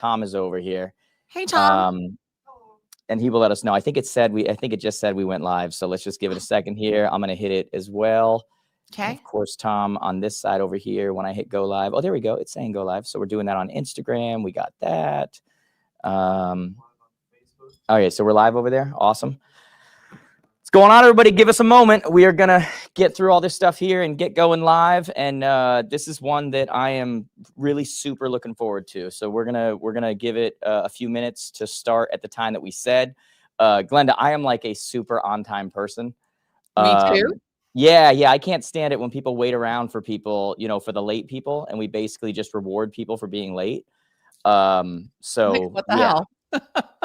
Tom is over here. Hey, Tom. And he will let us know. I think it just said we went live. So let's just give it a second here. I'm going to hit it as well. Okay. And of course, Tom, on this side over here, when I hit go live, oh, there we go. It's saying go live. So we're doing that on Instagram. We got that. Okay, so we're live over there. Awesome. What's going on, everybody? Give us a moment. We are going to get through all this stuff here and get going live. And this is one that I am really super looking forward to. So we're gonna give it a few minutes to start at the time that we said. Glennda, I am like a super on time person. Me too. Yeah. I can't stand it when people wait around for people, for the late people, and we basically just reward people for being late. So what the hell?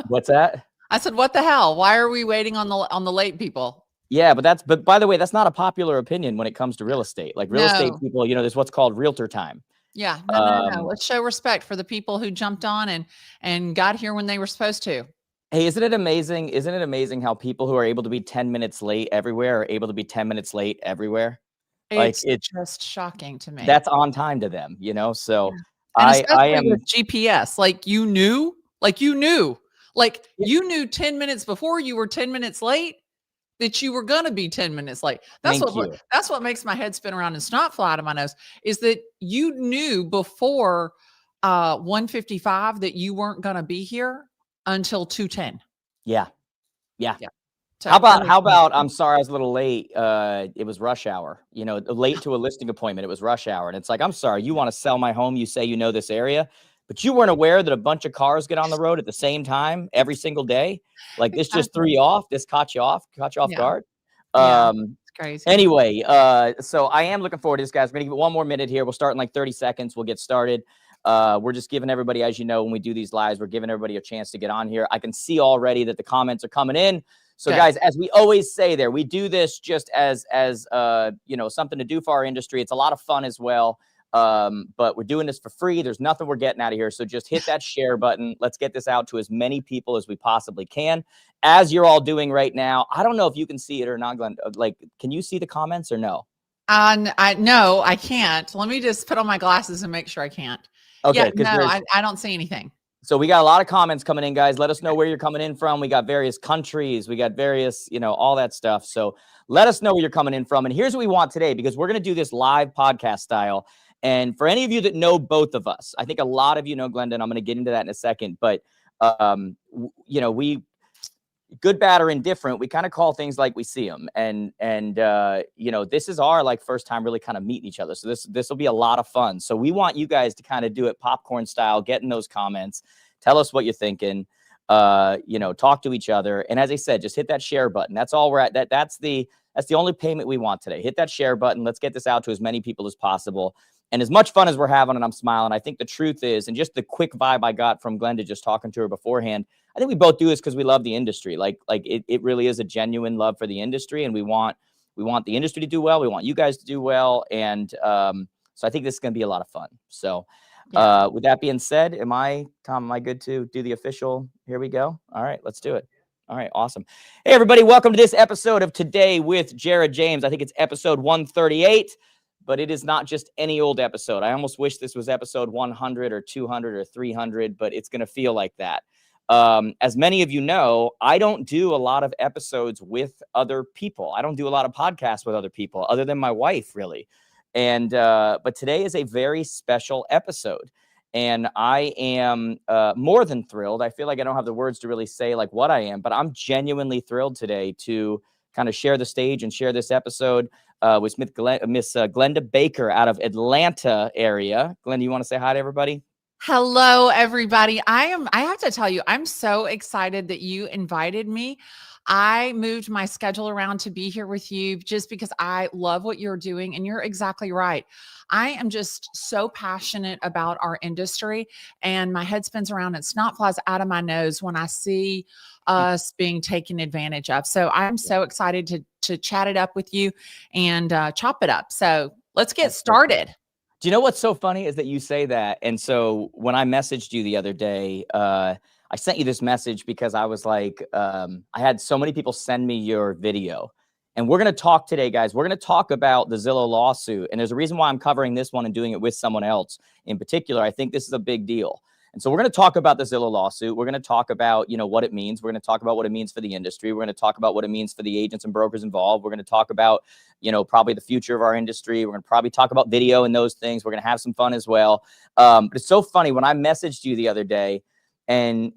What's that? I said, what the hell? Why are we waiting on the late people? Yeah, but by the way, that's not a popular opinion when it comes to real estate. Like real estate people, there's what's called realtor time. Yeah, no. Let's show respect for the people who jumped on and got here when they were supposed to. Hey, isn't it amazing? Isn't it amazing how people who are able to be 10 minutes late everywhere are able to be 10 minutes late everywhere? It's just shocking to me. That's on time to them, So and I am with GPS. You knew 10 minutes before you were 10 minutes late that you were going to be 10 minutes late. That's what makes my head spin around and snot fly out of my nose, is that you knew before 1:55 that you weren't going to be here until 2:10. Yeah. So how about I'm sorry I was a little late. It was rush hour, late to a listing appointment. It was rush hour. And it's like, I'm sorry, you want to sell my home. You say, this area, but you weren't aware that a bunch of cars get on the road at the same time every single day. Like this just threw you off. This caught you off guard. It's crazy. Anyway, so I am looking forward to this, guys. We're going to give it one more minute here. We'll start in like 30 seconds. We'll get started. We're just giving everybody, as you know, when we do these lives, we're giving everybody a chance to get on here. I can see already that the comments are coming in. So guys, as we always say there, we do this just as something to do for our industry. It's a lot of fun as well. But we're doing this for free. There's nothing we're getting out of here. So just hit that share button. Let's get this out to as many people as we possibly can, as you're all doing right now. I don't know if you can see it or not, Glenn. Like, can you see the comments or no? No, I can't. Let me just put on my glasses and make sure I can't. Okay. Yeah, no, I don't see anything. So we got a lot of comments coming in, guys. Let us know where you're coming in from. We got various countries. We got various, all that stuff. So let us know where you're coming in from. And here's what we want today, because we're going to do this live podcast style. And for any of you that know both of us, I think a lot of you know Glennda, and I'm going to get into that in a second. But, we, good, bad, or indifferent, we kind of call things like we see them. And this is our first time really kind of meeting each other. So this will be a lot of fun. So we want you guys to kind of do it popcorn style, get in those comments, tell us what you're thinking, talk to each other. And as I said, just hit that share button. That's all we're at. That's the only payment we want today. Hit that share button. Let's get this out to as many people as possible. And as much fun as we're having, and I'm smiling, I think the truth is, and just the quick vibe I got from Glennda just talking to her beforehand, I think we both do this because we love the industry. Like it really is a genuine love for the industry, and we want the industry to do well. We want you guys to do well. And so I think this is going to be a lot of fun. So with that being said, Tom, am I good to do the official? Here we go. All right, let's do it. All right, awesome. Hey, everybody, welcome to this episode of Today with Jared James. I think it's episode 138. But it is not just any old episode. I almost wish this was episode 100 or 200 or 300, but it's going to feel like that. As many of you know, I don't do a lot of episodes with other people. I don't do a lot of podcasts with other people other than my wife, really. And but today is a very special episode. And I am more than thrilled. I feel like I don't have the words to really say what I am, but I'm genuinely thrilled today to kind of share the stage and share this episode with Miss Glennda Baker out of Atlanta area. Glennda, you want to say hi to everybody? Hello, everybody. I have to tell you, I'm so excited that you invited me. I moved my schedule around to be here with you just because I love what you're doing. And you're exactly right. I am just so passionate about our industry, and my head spins around and snot flies out of my nose when I see us being taken advantage of. So I'm so excited to chat it up with you and chop it up. So let's get started. Do you know what's so funny is that you say that? And so when I messaged you the other day, I sent you this message because I was like, I had so many people send me your video. And we're going to talk today, guys. We're going to talk about the Zillow lawsuit. And there's a reason why I'm covering this one and doing it with someone else in particular. I think this is a big deal. And so we're going to talk about the Zillow lawsuit. We're going to talk about, you know, what it means. We're going to talk about what it means for the industry. We're going to talk about what it means for the agents and brokers involved. We're going to talk about, you know, probably the future of our industry. We're going to probably talk about video and those things. We're going to have some fun as well. But it's so funny when I messaged you the other day, and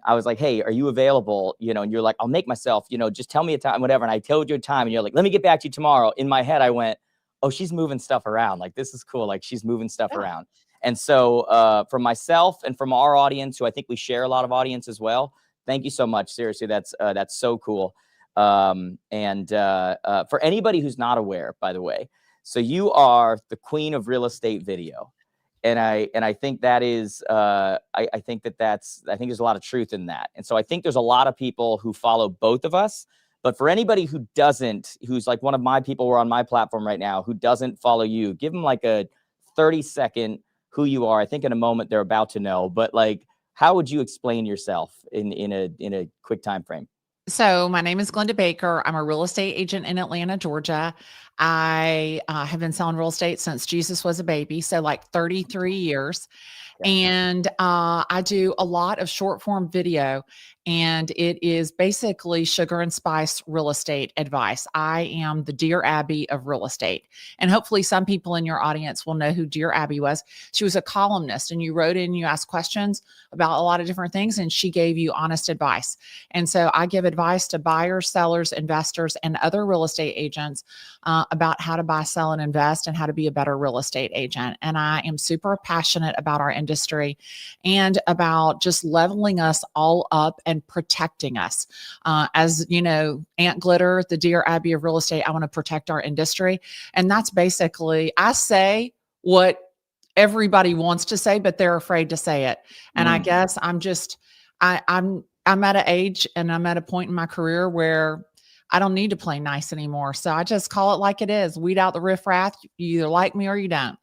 I was like, hey, are you available? You know, and you're like, I'll make myself, you know, just tell me a time, whatever. And I told you a time, and you're like, let me get back to you tomorrow. In my head, I went, oh, she's moving stuff around. Like, this is cool. Like, she's moving stuff around. And so from myself and from our audience, who I think we share a lot of audience as well, thank you so much. Seriously, that's so cool. For anybody who's not aware, by the way, so you are the queen of real estate video. And I think that is, I think there's a lot of truth in that. And so I think there's a lot of people who follow both of us. But for anybody who doesn't, who's like one of my people who are on my platform right now, who doesn't follow you, give them like a 30-second who you are. I think in a moment they're about to know. But like, how would you explain yourself in a quick time frame? So my name is Glennda Baker. I'm a real estate agent in Atlanta, Georgia. I have been selling real estate since Jesus was a baby, so like 33 years. And I do a lot of short form video, and it is basically sugar and spice real estate advice. I am the Dear Abby of real estate. And hopefully some people in your audience will know who Dear Abby was. She was a columnist, and you wrote in, you asked questions about a lot of different things, and she gave you honest advice. And so I give advice to buyers, sellers, investors, and other real estate agents about how to buy, sell, and invest, and how to be a better real estate agent. And I am super passionate about our industry and about just leveling us all up and protecting us. As you know, Aunt Glitter, the Dear Abby of real estate, I want to protect our industry. And that's basically, I say what everybody wants to say, but they're afraid to say it. And I guess I'm at an age, and I'm at a point in my career where I don't need to play nice anymore. So I just call it like it is. Weed out the riffraff. You either like me or you don't.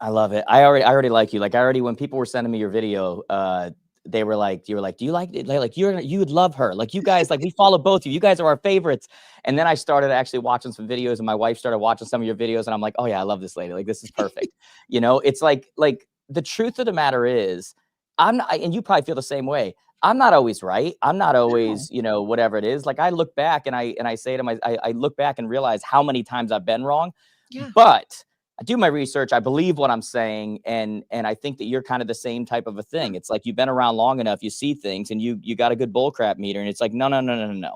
I love it. I already like you. Like, when people were sending me your video, they were like, you were like, do you like it? Like you would love her. Like, you guys, like, we follow both of you. You guys are our favorites. And then I started actually watching some videos, and my wife started watching some of your videos, and I'm like, oh yeah, I love this lady. Like, this is perfect. You know, it's like the truth of the matter is, and you probably feel the same way. I'm not always right. I'm not always, you know, whatever it is. Like, I look back and I say to I look back and realize how many times I've been wrong. Yeah. But I do my research. I believe what I'm saying. And I think that you're kind of the same type of a thing. It's like, you've been around long enough, you see things, and you got a good bullcrap meter. And it's like, no.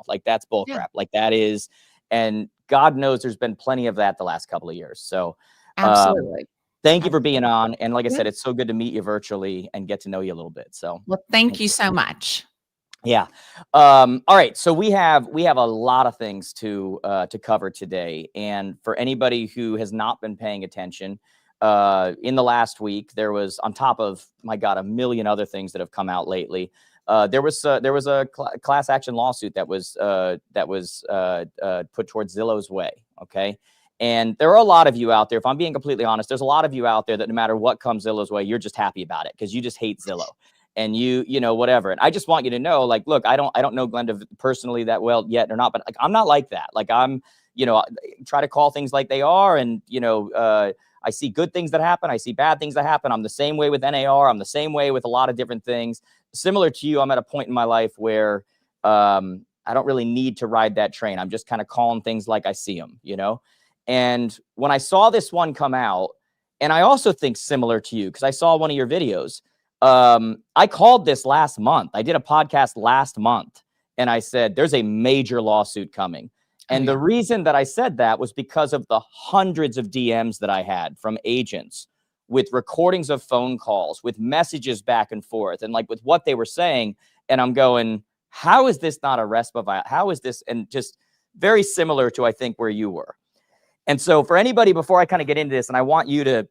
Like, that's bullcrap. Like, that is, and God knows there's been plenty of that the last couple of years. So absolutely. Thank you for being on. And like I said, it's so good to meet you virtually and get to know you a little bit. So, well, thank you so much. Yeah. All right. So we have a lot of things to cover today. And for anybody who has not been paying attention, in the last week, there was, on top of, my God, a million other things that have come out lately. There was a class action lawsuit that was put towards Zillow's way. Okay. And there are a lot of you out there, if I'm being completely honest, there's a lot of you out there that no matter what comes Zillow's way, you're just happy about it because you just hate Zillow. And you know, whatever. And I just want you to know, like, look, I don't know Glennda personally that well yet or not, but like, I'm not like that. Like, I'm, you know, try to call things like they are. And, you know, I see good things that happen. I see bad things that happen. I'm the same way with NAR. I'm the same way with a lot of different things. Similar to you, I'm at a point in my life where I don't really need to ride that train. I'm just kind of calling things like I see them, you know? And when I saw this one come out, and I also think similar to you, because I saw one of your videos, I called this last month. I did a podcast last month, and I said, there's a major lawsuit coming. And the reason that I said that was because of the hundreds of DMs that I had from agents with recordings of phone calls, with messages back and forth, and like with what they were saying. And I'm going, how is this not a RESPA violation? How is this? And just very similar to, I think, where you were. And so for anybody, before I kind of get into this, and I want you to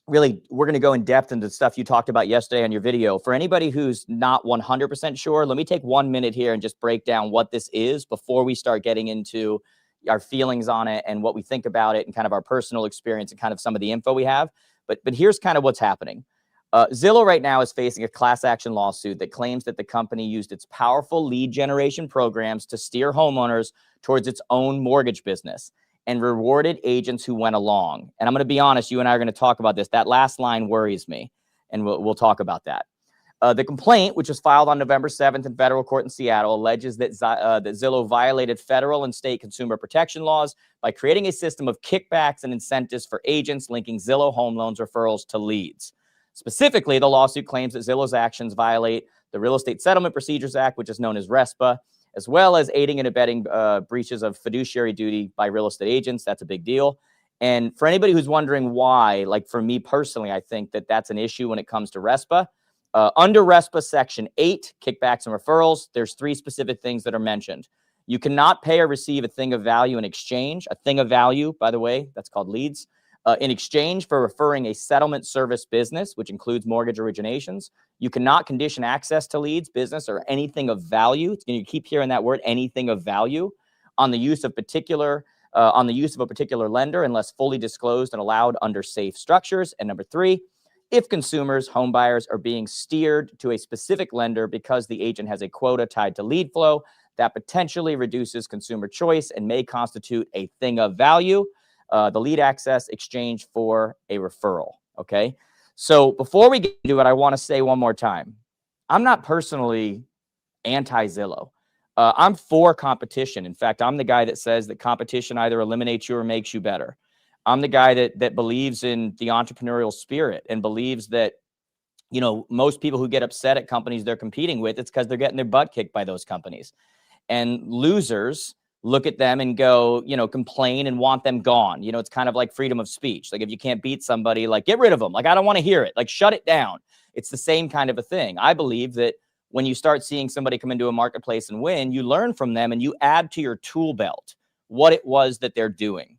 really, we're going to go in depth into stuff you talked about yesterday on your video. For anybody who's not 100% sure, let me take 1 minute here and just break down what this is before we start getting into our feelings on it and what we think about it and kind of our personal experience and kind of some of the info we have. But here's kind of what's happening. Zillow right now is facing a class action lawsuit that claims that the company used its powerful lead generation programs to steer homeowners towards its own mortgage business and rewarded agents who went along. And I'm going to be honest, you and I are going to talk about this. That last line worries me, and we'll talk about that. The complaint, which was filed on November 7th in federal court in Seattle, alleges that Zillow violated federal and state consumer protection laws by creating a system of kickbacks and incentives for agents linking Zillow home loans referrals to leads. Specifically, the lawsuit claims that Zillow's actions violate the Real Estate Settlement Procedures Act, which is known as RESPA, as well as aiding and abetting breaches of fiduciary duty by real estate agents. That's a big deal. And for anybody who's wondering why, like for me personally, I think that that's an issue when it comes to RESPA. Under RESPA Section 8, kickbacks and referrals, there's 3 specific things that are mentioned. You cannot pay or receive a thing of value in exchange. A thing of value, by the way, that's called leads. In exchange for referring a settlement service business, which includes mortgage originations. You cannot condition access to leads, business, or anything of value. You keep hearing that word, anything of value, on the use of a particular lender unless fully disclosed and allowed under safe structures. And number 3, if consumers, home buyers, are being steered to a specific lender because the agent has a quota tied to lead flow, that potentially reduces consumer choice and may constitute a thing of value, the lead access exchange for a referral. Okay. So before we get into it, I want to say one more time, I'm not personally anti-Zillow. I'm for competition. In fact, I'm the guy that says that competition either eliminates you or makes you better. I'm the guy that believes in the entrepreneurial spirit and believes that, you know, most people who get upset at companies they're competing with, it's because they're getting their butt kicked by those companies. And losers look at them and go, you know, complain and want them gone. You know, it's kind of like freedom of speech. Like if you can't beat somebody, like get rid of them. Like, I don't want to hear it. Like shut it down. It's the same kind of a thing. I believe that when you start seeing somebody come into a marketplace and win, you learn from them and you add to your tool belt what it was that they're doing.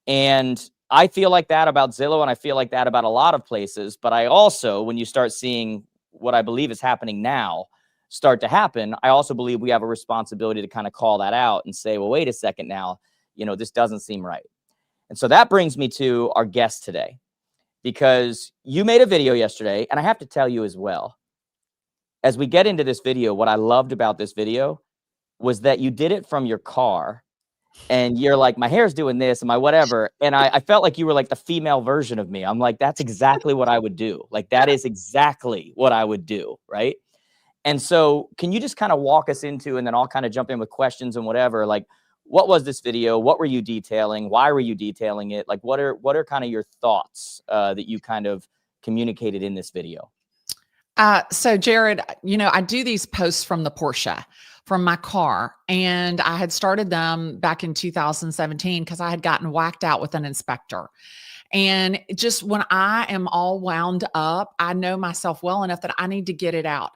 And I feel like that about Zillow, and I feel like that about a lot of places. But I also, when you start seeing what I believe is happening now start to happen, I also believe we have a responsibility to kind of call that out and say, well, wait a second now, you know, this doesn't seem right. And so that brings me to our guest today, because you made a video yesterday, and I have to tell you as well, as we get into this video, what I loved about this video was that you did it from your car. And you're like, my hair's doing this and my whatever. And I felt like you were like the female version of me. I'm like, that's exactly what I would do. Like, that is exactly what I would do. Right. And so can you just kind of walk us into, and then I'll kind of jump in with questions and whatever, like, what was this video? What were you detailing? Why were you detailing it? Like, what are kind of your thoughts that you kind of communicated in this video? So Jared, you know, I do these posts from the Porsche, from my car, and I had started them back in 2017 because I had gotten whacked out with an inspector. And just when I am all wound up, I know myself well enough that I need to get it out.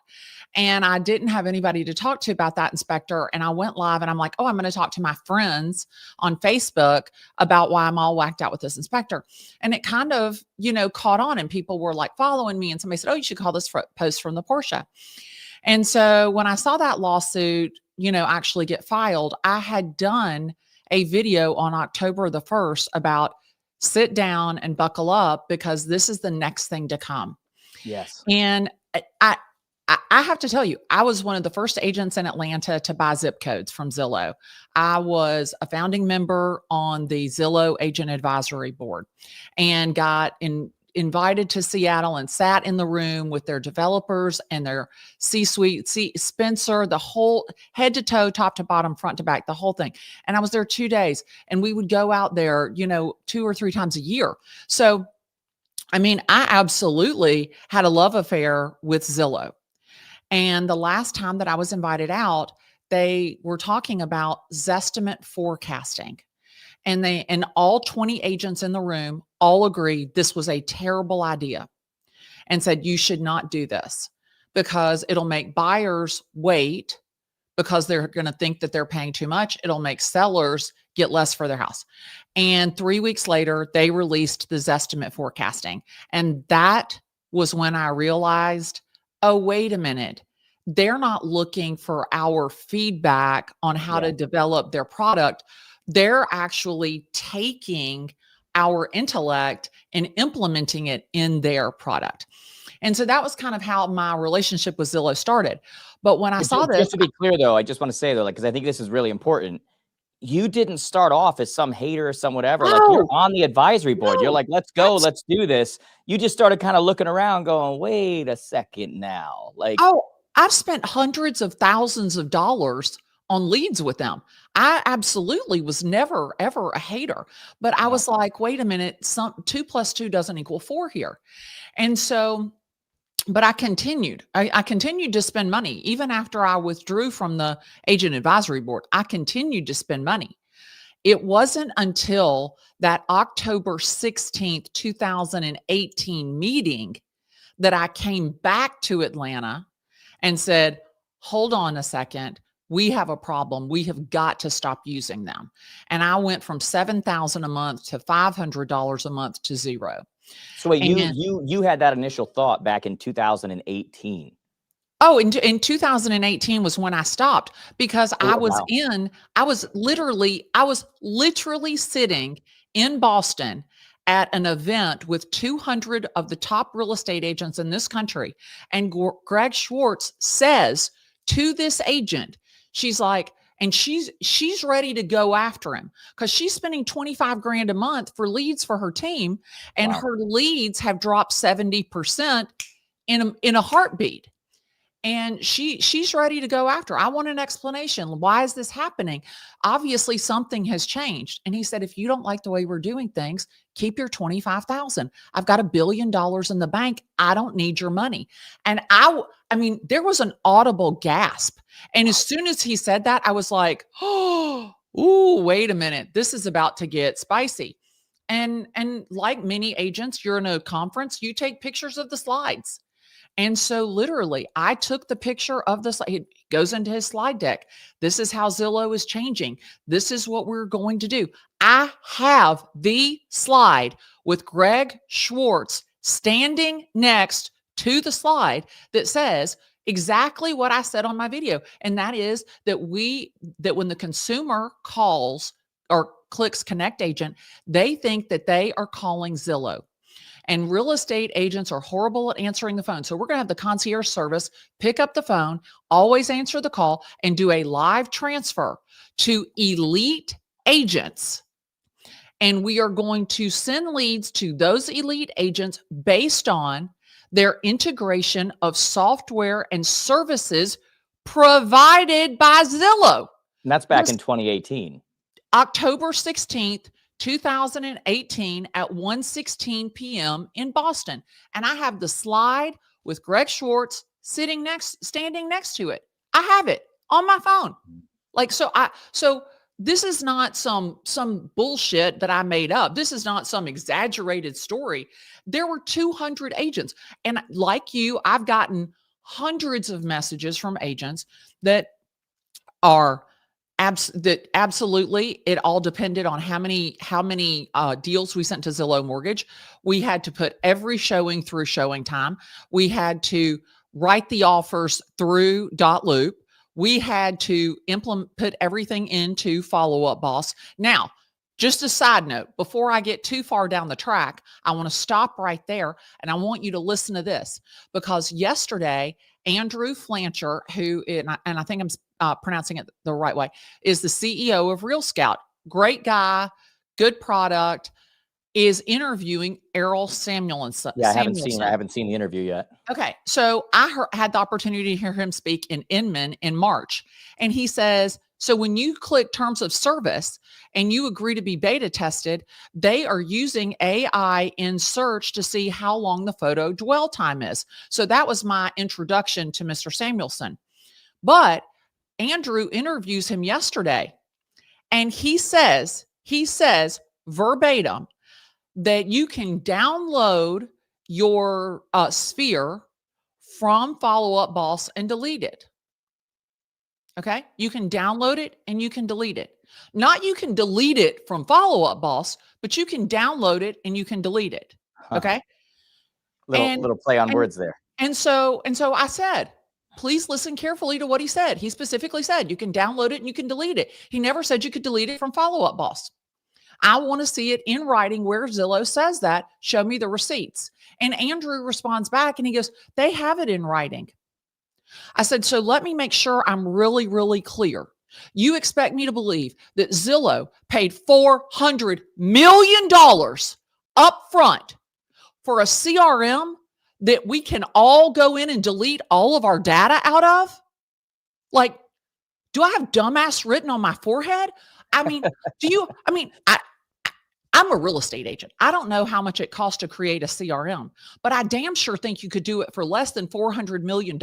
And I didn't have anybody to talk to about that inspector. And I went live and I'm like, oh, I'm going to talk to my friends on Facebook about why I'm all whacked out with this inspector. And it kind of, you know, caught on, and people were like following me. And somebody said, oh, you should call this post from the Porsche. And so when I saw that lawsuit, you know, actually get filed, I had done a video on October the 1st about sit down and buckle up, because this is the next thing to come. Yes. And I have to tell you, I was one of the first agents in Atlanta to buy zip codes from Zillow. I was a founding member on the Zillow Agent Advisory Board, and got invited to Seattle and sat in the room with their developers and their C-suite, Spencer, the whole head to toe, top to bottom, front to back, the whole thing. And I was there 2 days, and we would go out there, you know, 2 or 3 times a year. So, I mean, I absolutely had a love affair with Zillow. And the last time that I was invited out, they were talking about Zestimate forecasting. And all 20 agents in the room all agreed this was a terrible idea, and said, you should not do this, because it'll make buyers wait because they're going to think that they're paying too much. It'll make sellers get less for their house. And 3 weeks later, they released the Zestimate forecasting. And that was when I realized, oh, wait a minute. They're not looking for our feedback on how to develop their product. They're actually taking our intellect and implementing it in their product. And so that was kind of how my relationship with Zillow started. But when I saw this— just to be clear though, I just want to say though, like, because I think this is really important. you didn't start off as some hater or some whatever. Like, you're No, on the advisory board. You're no, like, let's go, abs- let's do this. You just started kind of looking around going, wait a second now. Like, oh, I've spent hundreds of thousands of dollars on leads with them. I absolutely was never ever a hater, but I wow, was like, wait a minute, some 2 plus 2 doesn't equal 4 here. And so, but I continued. I continued to spend money even after I withdrew from the agent advisory board. I continued to spend money. It wasn't until that October 16th, 2018 meeting that I came back to Atlanta and said, hold on a second. We have a problem. We have got to stop using them. And I went from 7,000 a month to $500 a month to zero. so wait, And you had that initial thought back in 2018. oh, in 2018 was when I stopped because Oh, wow. I was literally sitting in Boston at an event with 200 of the top real estate agents in this country. And Greg Schwartz says to this agent, she's like, and she's ready to go after him because she's spending 25 grand a month for leads for her team, and Wow. her leads have dropped 70% in a heartbeat. And she's ready to go after. I want an explanation. Why is this happening? Obviously something has changed. And he said, if you don't like the way we're doing things, keep your 25,000. I've got $1 billion in the bank. I don't need your money. And I mean, there was an audible gasp. And as soon as he said that, I was like, oh, ooh, wait a minute. This is about to get spicy. And like many agents, you're in a conference, you take pictures of the slides. And so literally, I took the picture of the slide. It goes into his slide deck. This is how Zillow is changing. This is what we're going to do. I have the slide with Greg Schwartz standing next to the slide that says exactly what I said on my video. And that is that when the consumer calls or clicks connect agent, they think that they are calling Zillow. And real estate agents are horrible at answering the phone. So we're going to have the concierge service pick up the phone, always answer the call, and do a live transfer to elite agents. And we are going to send leads to those elite agents based on their integration of software and services provided by Zillow. And that's back in 2018. October 16th, 2018 at 1:16 p.m. in Boston. And I have the slide with Greg Schwartz standing next to it. I have it on my phone. Like, so this is not some bullshit that I made up. This is not some exaggerated story. There were 200 agents. And like you, I've gotten hundreds of messages from agents that are absolutely, it all depended on how many deals we sent to Zillow Mortgage. We had to put every showing through showing time. We had to write the offers through Loop. We had to put everything into Follow Up Boss. Now, just a side note, before I get too far down the track, I want to stop right there and I want you to listen to this, because yesterday, Andrew Flancher, who, and I think I'm pronouncing it the right way, is the CEO of Real Scout. Great guy, good product, is interviewing Errol Samuelson. Yeah, I haven't seen the interview yet. Okay, so I had the opportunity to hear him speak in Inman in March, and he says, so when you click terms of service and you agree to be beta tested, they are using AI in search to see how long the photo dwell time is. So that was my introduction to Mr. Samuelson. But Andrew interviews him yesterday, and he says verbatim that you can download your sphere from Follow Up Boss and delete it. Okay, you can download it and you can delete it. Not you can delete it from Follow Up Boss, but you can download it and you can delete it. Okay, little play on words there. And so I said, please listen carefully to what he said. He specifically said you can download it and you can delete it. He never said you could delete it from Follow Up Boss. I want to see it in writing where Zillow says that. Show me the receipts. And Andrew responds back and he goes, they have it in writing. I said, so let me make sure I'm really, really clear. You expect me to believe that Zillow paid $400 million up front for a CRM that we can all go in and delete all of our data out of? Like, do I have dumbass written on my forehead? I mean, I'm a real estate agent. I don't know how much it costs to create a CRM, but I damn sure think you could do it for less than $400 million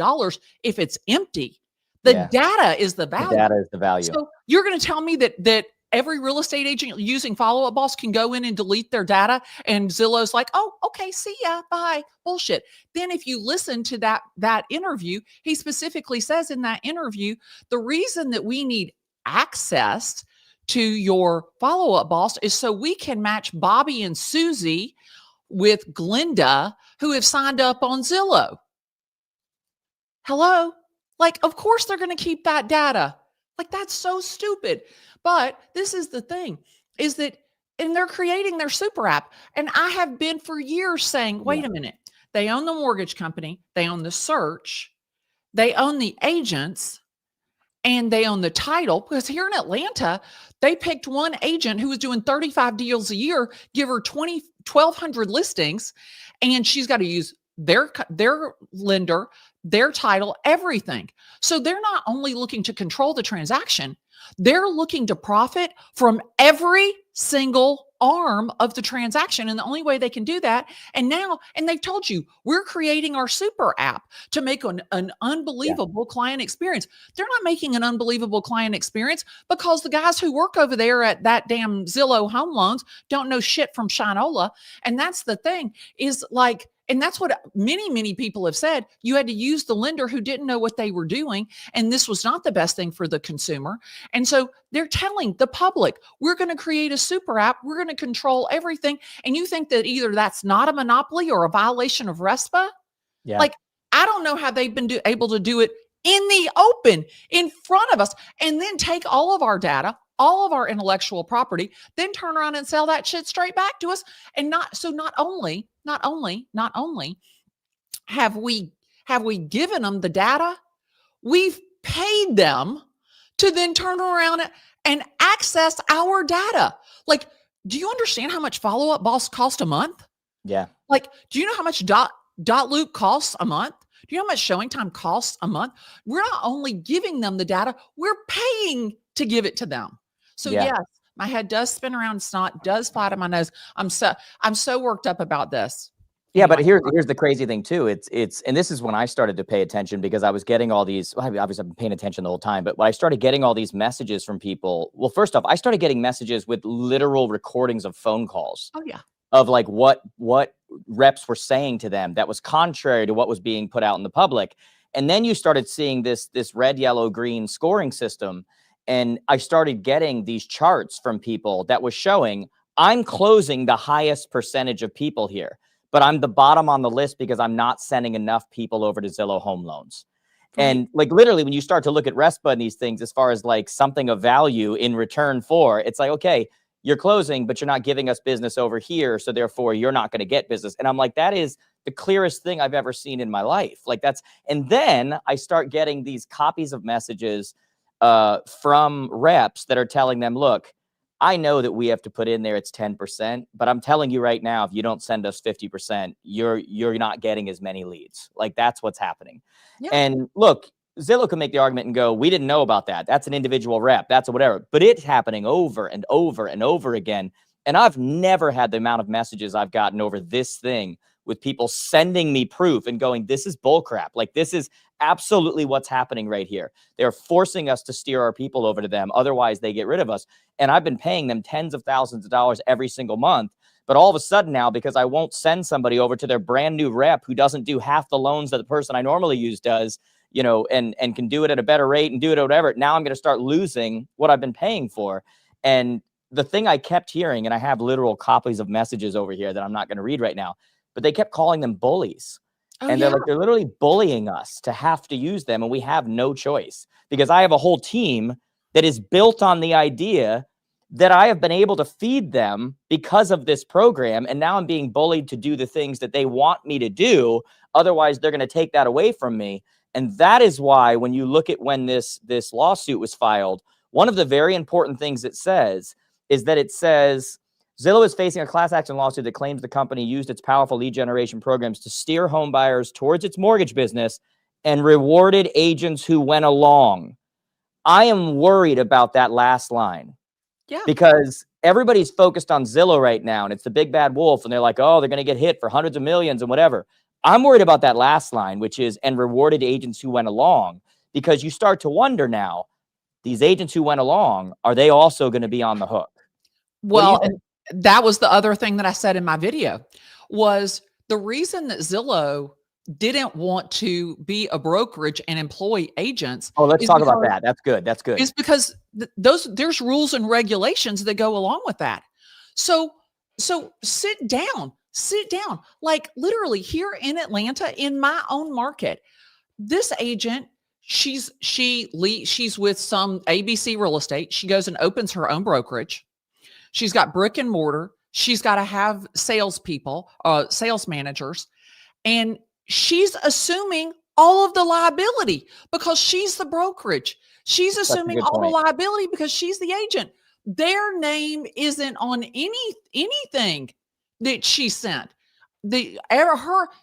if it's empty. The data is the value. The data is the value. So you're going to tell me that every real estate agent using Follow Up Boss can go in and delete their data, and Zillow's like, oh, okay, see ya, bye. Bullshit. Then if you listen to that interview, he specifically says in that interview, the reason that we need access to your Follow Up Boss is so we can match Bobby and Susie with Glennda, who have signed up on Zillow. Hello? Like, of course they're going to keep that data. Like, that's so stupid. But this is the thing, is that, and they're creating their super app. And I have been for years saying, wait a minute, they own the mortgage company, they own the search, they own the agents, and they own the title. Because here in Atlanta, they picked one agent who was doing 35 deals a year, give her 1,200 listings, and she's got to use their lender, their title, everything. So they're not only looking to control the transaction, they're looking to profit from every single arm of the transaction. And the only way they can do that, and they've told you, we're creating our super app to make an unbelievable client experience. They're not making an unbelievable client experience because the guys who work over there at that damn Zillow Home Loans don't know shit from Shinola. And that's the thing, is like, and that's what many, many people have said. You had to use the lender who didn't know what they were doing. And this was not the best thing for the consumer. And so they're telling the public, we're going to create a super app. We're going to control everything. And you think that either that's not a monopoly or a violation of RESPA? Yeah. Like, I don't know how they've been able to do it in the open, in front of us, and then take all of our data, all of our intellectual property, then turn around and sell that shit straight back to us. And not only have we given them the data, we've paid them to then turn around and access our data. Like, do you understand how much Follow Up Boss cost a month? Yeah. Like, do you know how much dot loop costs a month? Do you know how much showing time costs a month? We're not only giving them the data, we're paying to give it to them. So yes, my head does spin around, snot does fly to my nose. I'm so worked up about this. Yeah, but here's the crazy thing too. It's and this is when I started to pay attention, because I was getting all these, obviously I've been paying attention the whole time, but when I started getting all these messages from people, well, first off, I started getting messages with literal recordings of phone calls. Oh yeah. Of like what reps were saying to them that was contrary to what was being put out in the public. And then you started seeing this red, yellow, green scoring system. And I started getting these charts from people that was showing I'm closing the highest percentage of people here, but I'm the bottom on the list because I'm not sending enough people over to Zillow Home Loans. Right. And like literally when you start to look at RESPA and these things, as far as like something of value in return for, it's like, okay, you're closing, but you're not giving us business over here. So therefore you're not going to get business. And I'm like, that is the clearest thing I've ever seen in my life. Like and then I start getting these copies of messages from reps that are telling them, look, I know that we have to put in there it's 10%, but I'm telling you right now, if you don't send us 50%, you're not getting as many leads. Like that's what's happening. Yeah. And look, Zillow can make the argument and go, we didn't know about that. That's an individual rep. That's a whatever. But it's happening over and over and over again. And I've never had the amount of messages I've gotten over this thing with people sending me proof and going, this is bullcrap. Like this is absolutely what's happening right here. They're forcing us to steer our people over to them. Otherwise they get rid of us. And I've been paying them tens of thousands of dollars every single month. But all of a sudden now, because I won't send somebody over to their brand new rep who doesn't do half the loans that the person I normally use does, you know, and can do it at a better rate and do it at whatever. Now I'm going to start losing what I've been paying for. And the thing I kept hearing, and I have literal copies of messages over here that I'm not going to read right now, but they kept calling them bullies. Oh, and they're like, they're literally bullying us to have to use them. And we have no choice, because I have a whole team that is built on the idea that I have been able to feed them because of this program. And now I'm being bullied to do the things that they want me to do. Otherwise, they're going to take that away from me. And that is why when you look at when this lawsuit was filed, one of the very important things it says is that it says Zillow is facing a class action lawsuit that claims the company used its powerful lead generation programs to steer home buyers towards its mortgage business and rewarded agents who went along. I am worried about that last line. Yeah. Because everybody's focused on Zillow right now, and it's the big bad wolf, and they're like, oh, they're going to get hit for hundreds of millions and whatever. I'm worried about that last line, which is, and rewarded agents who went along, because you start to wonder now, these agents who went along, are they also going to be on the hook? Well, and that was the other thing that I said in my video, was the reason that Zillow didn't want to be a brokerage and employ agents. Oh, let's talk about that. That's good. That's good. Is because there's rules and regulations that go along with that. So sit down. Like literally here in Atlanta, in my own market, this agent, she's with some ABC real estate. She goes and opens her own brokerage. She's got brick and mortar. She's got to have salespeople, sales managers, and she's assuming all of the liability because she's the brokerage. She's assuming all the liability because she's the agent. Their name isn't on anything that she sent.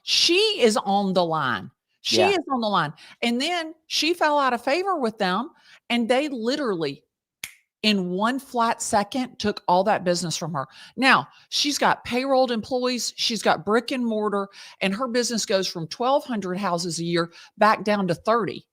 She is on the line. She is on the line. And then she fell out of favor with them, and they literally in one flat second took all that business from her. Now she's got payrolled employees. She's got brick and mortar, and her business goes from 1,200 houses a year back down to 30.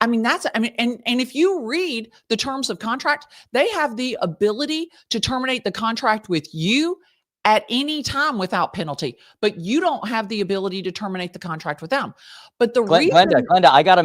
I mean, and if you read the terms of contract, they have the ability to terminate the contract with you at any time without penalty, but you don't have the ability to terminate the contract with them. But the Glennda, I got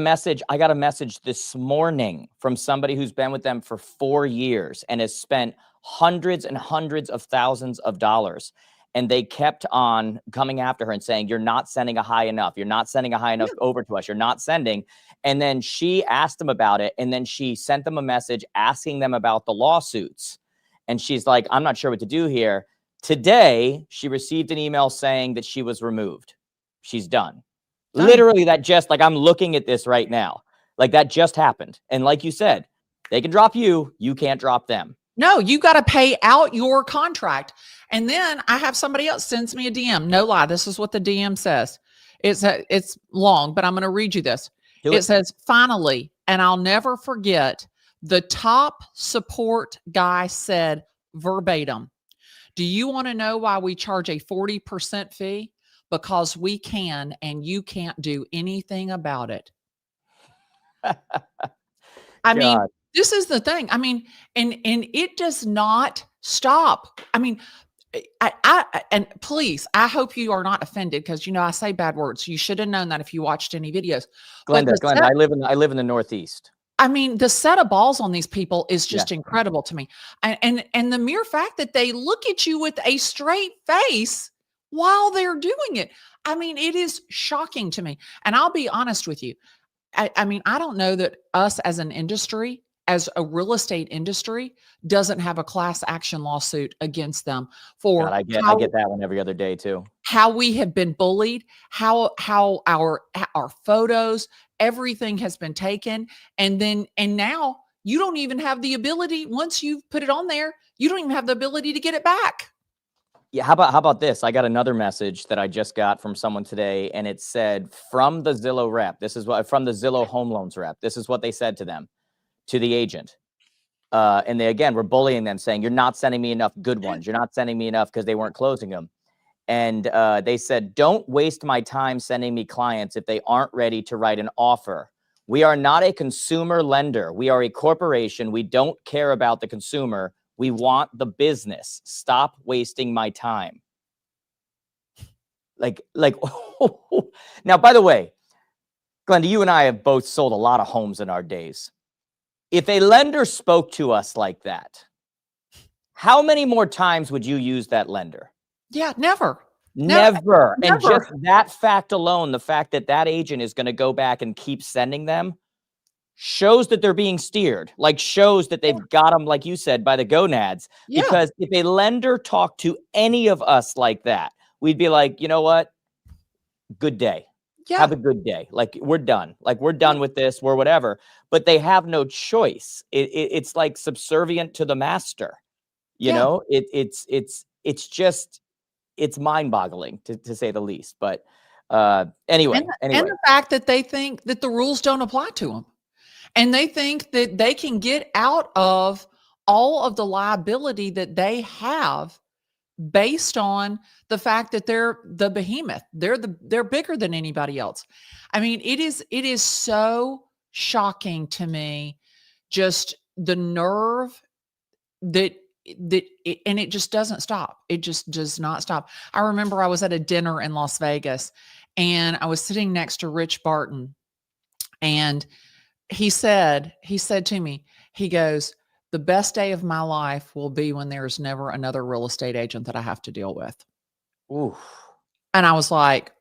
a message this morning from somebody who's been with them for 4 years and has spent hundreds and hundreds of thousands of dollars. And they kept on coming after her and saying, you're not sending a high enough. You're not sending a high enough over to us. You're not sending. And then she asked them about it. And then she sent them a message asking them about the lawsuits. And she's like, I'm not sure what to do here. Today, she received an email saying that she was removed. She's done. Literally, that just, like, I'm looking at this right now. Like, that just happened. And like you said, they can drop you. You can't drop them. No, you got to pay out your contract. And then I have somebody else sends me a DM. No lie. This is what the DM says. It's long, but I'm going to read you this. It says, finally, and I'll never forget, the top support guy said verbatim, do you want to know why we charge a 40% fee? Because we can, and you can't do anything about it. I mean, this is the thing. I mean, and it does not stop. I mean, and please, I hope you are not offended because, you know, I say bad words. You should have known that if you watched any videos. Glennda, I live in the Northeast. I mean, the set of balls on these people is just incredible to me. And the mere fact that they look at you with a straight face while they're doing it. I mean, it is shocking to me. And I'll be honest with you. I mean, I don't know that us as an industry, as a real estate industry, doesn't have a class action lawsuit against them for God, I get that one every other day too. How we have been bullied, how our photos, everything has been taken. And now you don't even have the ability, once you've put it on there, you don't even have the ability to get it back. Yeah, how about this? I got another message that I just got from someone today, and it said from the Zillow rep. This is what from the Zillow home loans rep. This is what they said to them, to the agent. And they again were bullying them, saying, "You're not sending me enough good ones. You're not sending me enough," because they weren't closing them. And they said, "Don't waste my time sending me clients if they aren't ready to write an offer. We are not a consumer lender. We are a corporation. We don't care about the consumer. We want the business. Stop wasting my time." Like, now, by the way, Glennda, you and I have both sold a lot of homes in our days. If a lender spoke to us like that, how many more times would you use that lender? Yeah, never. Never. And just that fact alone, the fact that that agent is going to go back and keep sending them, shows that they're being steered, like shows that they've got them, like you said, by the gonads. Yeah. Because if a lender talked to any of us like that, we'd be like, you know what? Good day. Yeah. have a good day. Like we're done. Like we're done with this. We're whatever. But they have no choice. It's like subservient to the master. You Yeah. know, it's just it's mind-boggling to say the least. But And anyway, the fact that they think that the rules don't apply to them. And they think that they can get out of all of the liability that they have based on the fact that they're the behemoth. They're bigger than anybody else. I mean, it is so shocking to me, just the nerve that and it just doesn't stop. It just does not stop. I remember I was at a dinner in Las Vegas and I was sitting next to Rich Barton, and he said to me, he goes, "The best day of my life will be when there's never another real estate agent that I have to deal with." ooh, And I was like,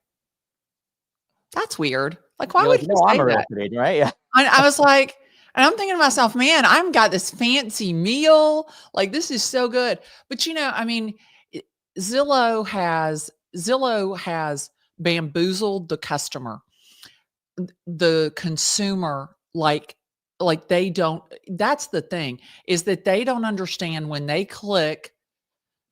"That's weird. Like, why you're would like, he no, I'm say a real that?" estate agent, right? Yeah. I was like, and I'm thinking to myself, "Man, I've got this fancy meal. Like, this is so good." But I mean, i- Zillow has bamboozled the customer, the consumer, like they don't. That's the thing, is that they don't understand when they click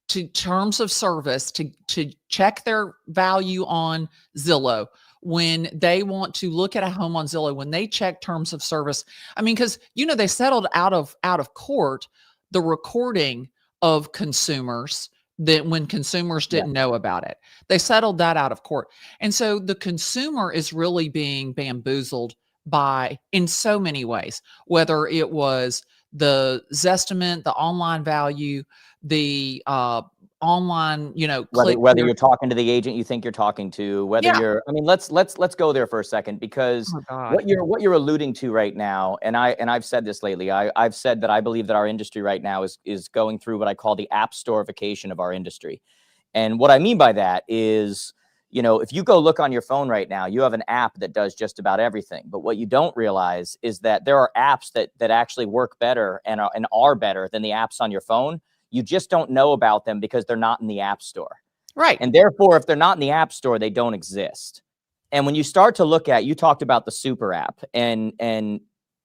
to terms of service to check their value on Zillow, when they want to look at a home on Zillow, when they check terms of service. I mean, because they settled out of court the recording of consumers, that when consumers Yeah. didn't know about it. They settled that out of court. And so the consumer is really being bamboozled by in so many ways, whether it was the Zestimate, the online value, the online, Whether click whether through. you're talking to the agent you think you're talking to, whether Yeah. you're I mean, let's go there for a second, because Oh God. what you're alluding to right now, and I've said this lately. I've said that I believe that our industry right now is going through what I call the app storification of our industry. And what I mean by that is, if you go look on your phone right now, you have an app that does just about everything. But what you don't realize is that there are apps that actually work better and are better than the apps on your phone. You just don't know about them because they're not in the app store. Right. And therefore, if they're not in the app store, they don't exist. And when you start to look at, you talked about the super app, and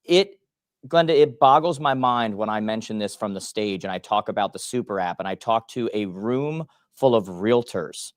it, Glenda, it boggles my mind when I mention this from the stage and I talk about the super app and I talk to a room full of realtors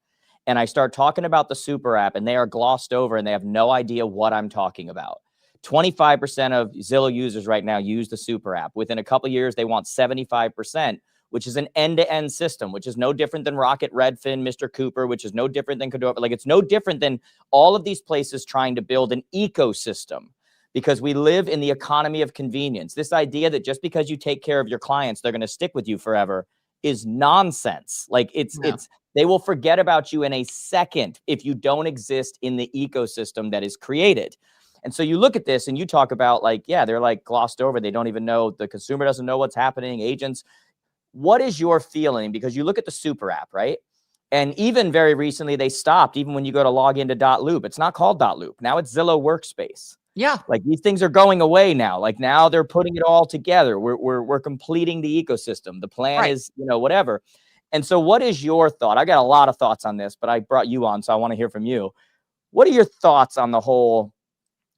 and I start talking about the super app and they are glossed over and they have no idea what I'm talking about. 25% of Zillow users right now use the super app. Within a couple of years, they want 75%, which is an end-to-end system, which is no different than Rocket, Redfin, Mr. Cooper, which is no different than Cadorba. Like, it's no different than all of these places trying to build an ecosystem, because we live in the economy of convenience. This idea that just because you take care of your clients, they're going to stick with you forever is nonsense. Like, No. they will forget about you in a second if you don't exist in the ecosystem that is created. And so you look at this and you talk about, like, yeah, they're like glossed over. They don't even know, the consumer doesn't know what's happening. Agents, what is your feeling? Because you look at the super app, right? And even very recently, they stopped, even when you go to log into .loop, it's not called .loop. Now it's Zillow Workspace. Yeah. Like, these things are going away now. Like, now they're putting it all together. We're completing the ecosystem. The plan Right. is, whatever. And so what is your thought? I got a lot of thoughts on this, but I brought you on, so I want to hear from you. What are your thoughts on the whole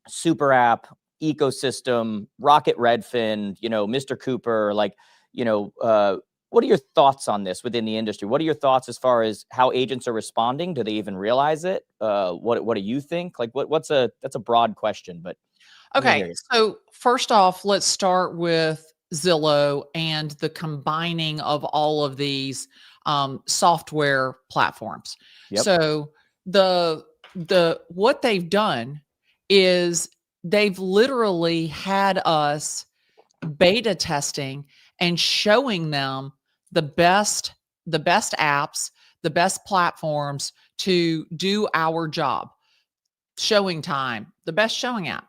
super app ecosystem, Rocket, Redfin, Mr. Cooper, like, what are your thoughts on this within the industry? What are your thoughts as far as how agents are responding? Do they even realize it? What do you think? Like, that's a broad question, but let me Okay. hear you. So first off, let's start with Zillow and the combining of all of these software platforms. Yep. So the what they've done is they've literally had us beta testing and showing them the best apps, the best platforms to do our job. Showing Time, the best showing app.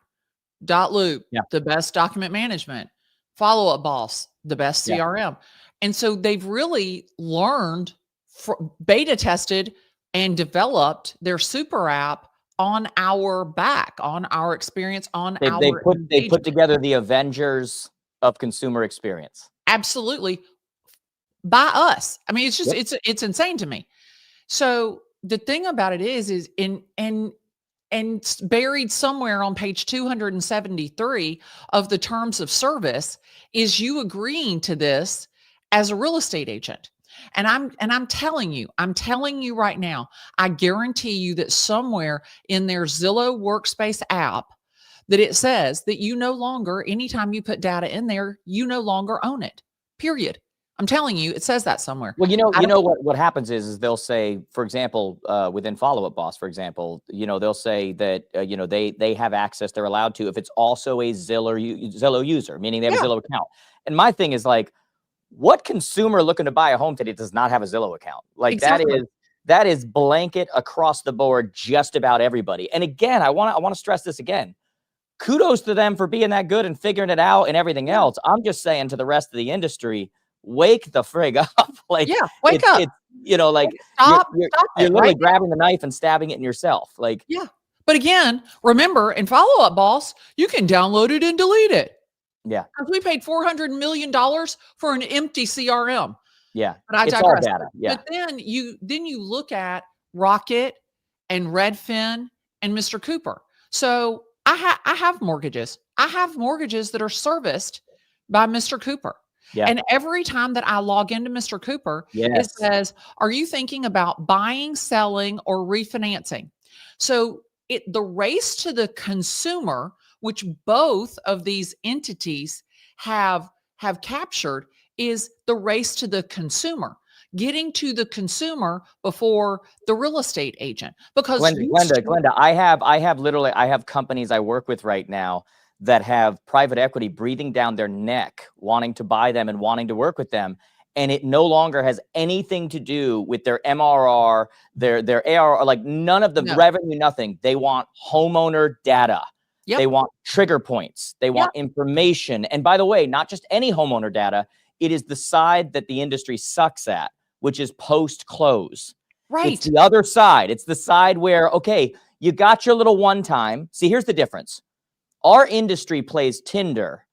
Loop, Yeah. the best document management. Follow Up Boss, the best Yeah. CRM. And so they've really learned, beta tested and developed their super app on our back, on our experience, on They our put engagement. together the Avengers of consumer experience. Absolutely, by us. I mean, it's just Yep. it's insane to me. So the thing about it is in and buried somewhere on page 273 of the terms of service is you agreeing to this as a real estate agent. And I'm telling you right now, I guarantee you that somewhere in their Zillow workspace app that it says that you no longer, anytime you put data in there, you no longer own it. Period. I'm telling you, it says that somewhere. Well, what happens is they'll say, for example, within Follow Up Boss, for example, they'll say that they have access, they're allowed to, if it's also a Zillow user, meaning they have a Zillow account. And my thing is like, what consumer looking to buy a home today does not have a Zillow account? Like that is blanket across the board, just about everybody. And again, I want to stress this again. Kudos to them for being that good and figuring it out and everything else. I'm just saying to the rest of the industry, wake the frig up. Like, wake up. Stop. You're literally grabbing the knife and stabbing it in yourself. Like, But again, remember, in Follow Up Boss, you can download it and delete it. Yeah. Because we paid $400 million for an empty CRM. Yeah. But I digress. All data. Yeah. But then you look at Rocket and Redfin and Mr. Cooper. So I have mortgages. I have mortgages that are serviced by Mr. Cooper. Yeah. And every time that I log into Mr. Cooper, it says, are you thinking about buying, selling, or refinancing? So the race to the consumer, which both of these entities have captured, is the race to the consumer, getting to the consumer before the real estate agent. Because Glennda, I have companies I work with right now that have private equity breathing down their neck, wanting to buy them and wanting to work with them. And it no longer has anything to do with their MRR, their ARR, like none of the revenue, nothing. They want homeowner data. Yep. They want trigger points. They want information. And by the way, not just any homeowner data. It is the side that the industry sucks at, which is post-close. Right. It's the other side. It's the side where, okay, you got your little one time. See, here's the difference. Our industry plays Tinder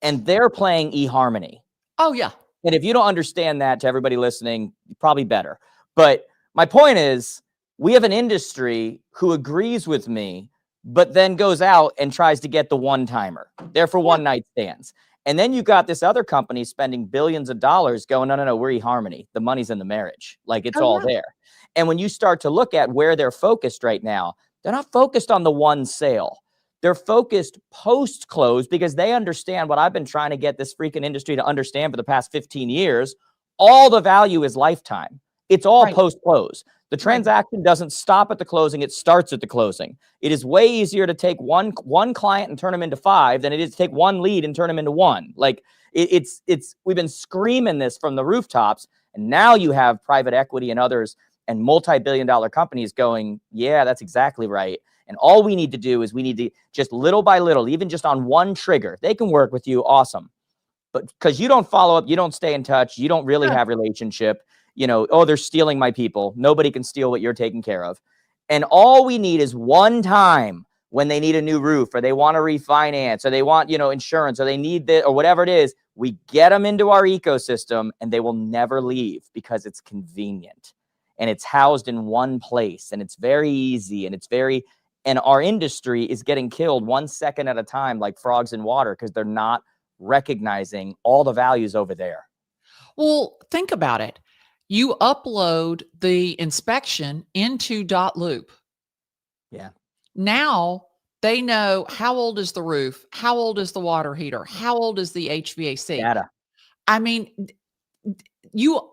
and they're playing eHarmony. Oh, yeah. And if you don't understand that, to everybody listening, probably better. But my point is, we have an industry who agrees with me, but then goes out and tries to get the one-timer. They're for one-night stands. And then you got this other company spending billions of dollars going, no, we're eHarmony. The money's in the marriage. Like, it's all there. And when you start to look at where they're focused right now, they're not focused on the one sale. They're focused post-close because they understand what I've been trying to get this freaking industry to understand for the past 15 years. All the value is lifetime. It's all post-close. The transaction doesn't stop at the closing. It starts at the closing. It is way easier to take one client and turn them into 5 than it is to take one lead and turn them into 1. Like we've been screaming this from the rooftops. And now you have private equity and others and multi-billion-dollar companies going, yeah, that's exactly right. And all we need to do is we need to just little by little, even just on one trigger, they can work with you. Awesome. But because you don't follow up, you don't stay in touch, you don't really have relationship, oh, they're stealing my people. Nobody can steal what you're taking care of. And all we need is one time when they need a new roof or they want to refinance or they want, insurance or they need this or whatever it is, we get them into our ecosystem and they will never leave because it's convenient and it's housed in one place and it's very easy and our industry is getting killed 1 second at a time like frogs in water because they're not recognizing all the values over there. Well, think about it. You upload the inspection into .loop. Yeah. Now they know how old is the roof, how old is the water heater, how old is the HVAC. Data. I mean, you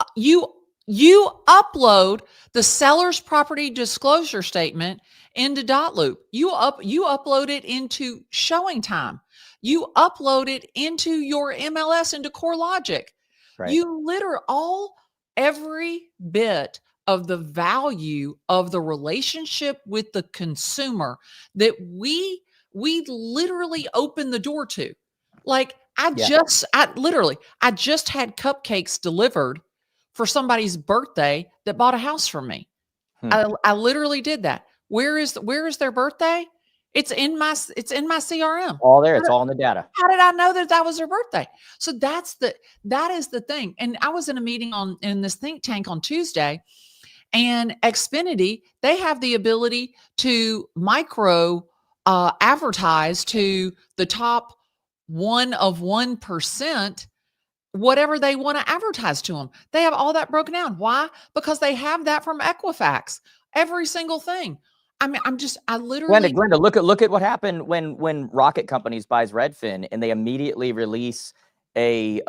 upload the seller's property disclosure statement into .loop. You upload it into Showing Time. You upload it into your MLS, into CoreLogic. Right. You literally every bit of the value of the relationship with the consumer that we literally open the door to. Like I just had cupcakes delivered for somebody's birthday that bought a house from me. I literally did that. Where is their birthday? It's in my CRM. All there. It's all in the data. How did I know that was her birthday? So that is the thing. And I was in a meeting in this think tank on Tuesday, And Xfinity, they have the ability to micro advertise to the top 1% whatever they want to advertise to them. They have all that broken down. Why? Because they have that from Equifax. Every single thing. I mean, I literally. Glennda, look at what happened when Rocket Companies buys Redfin, and they immediately release a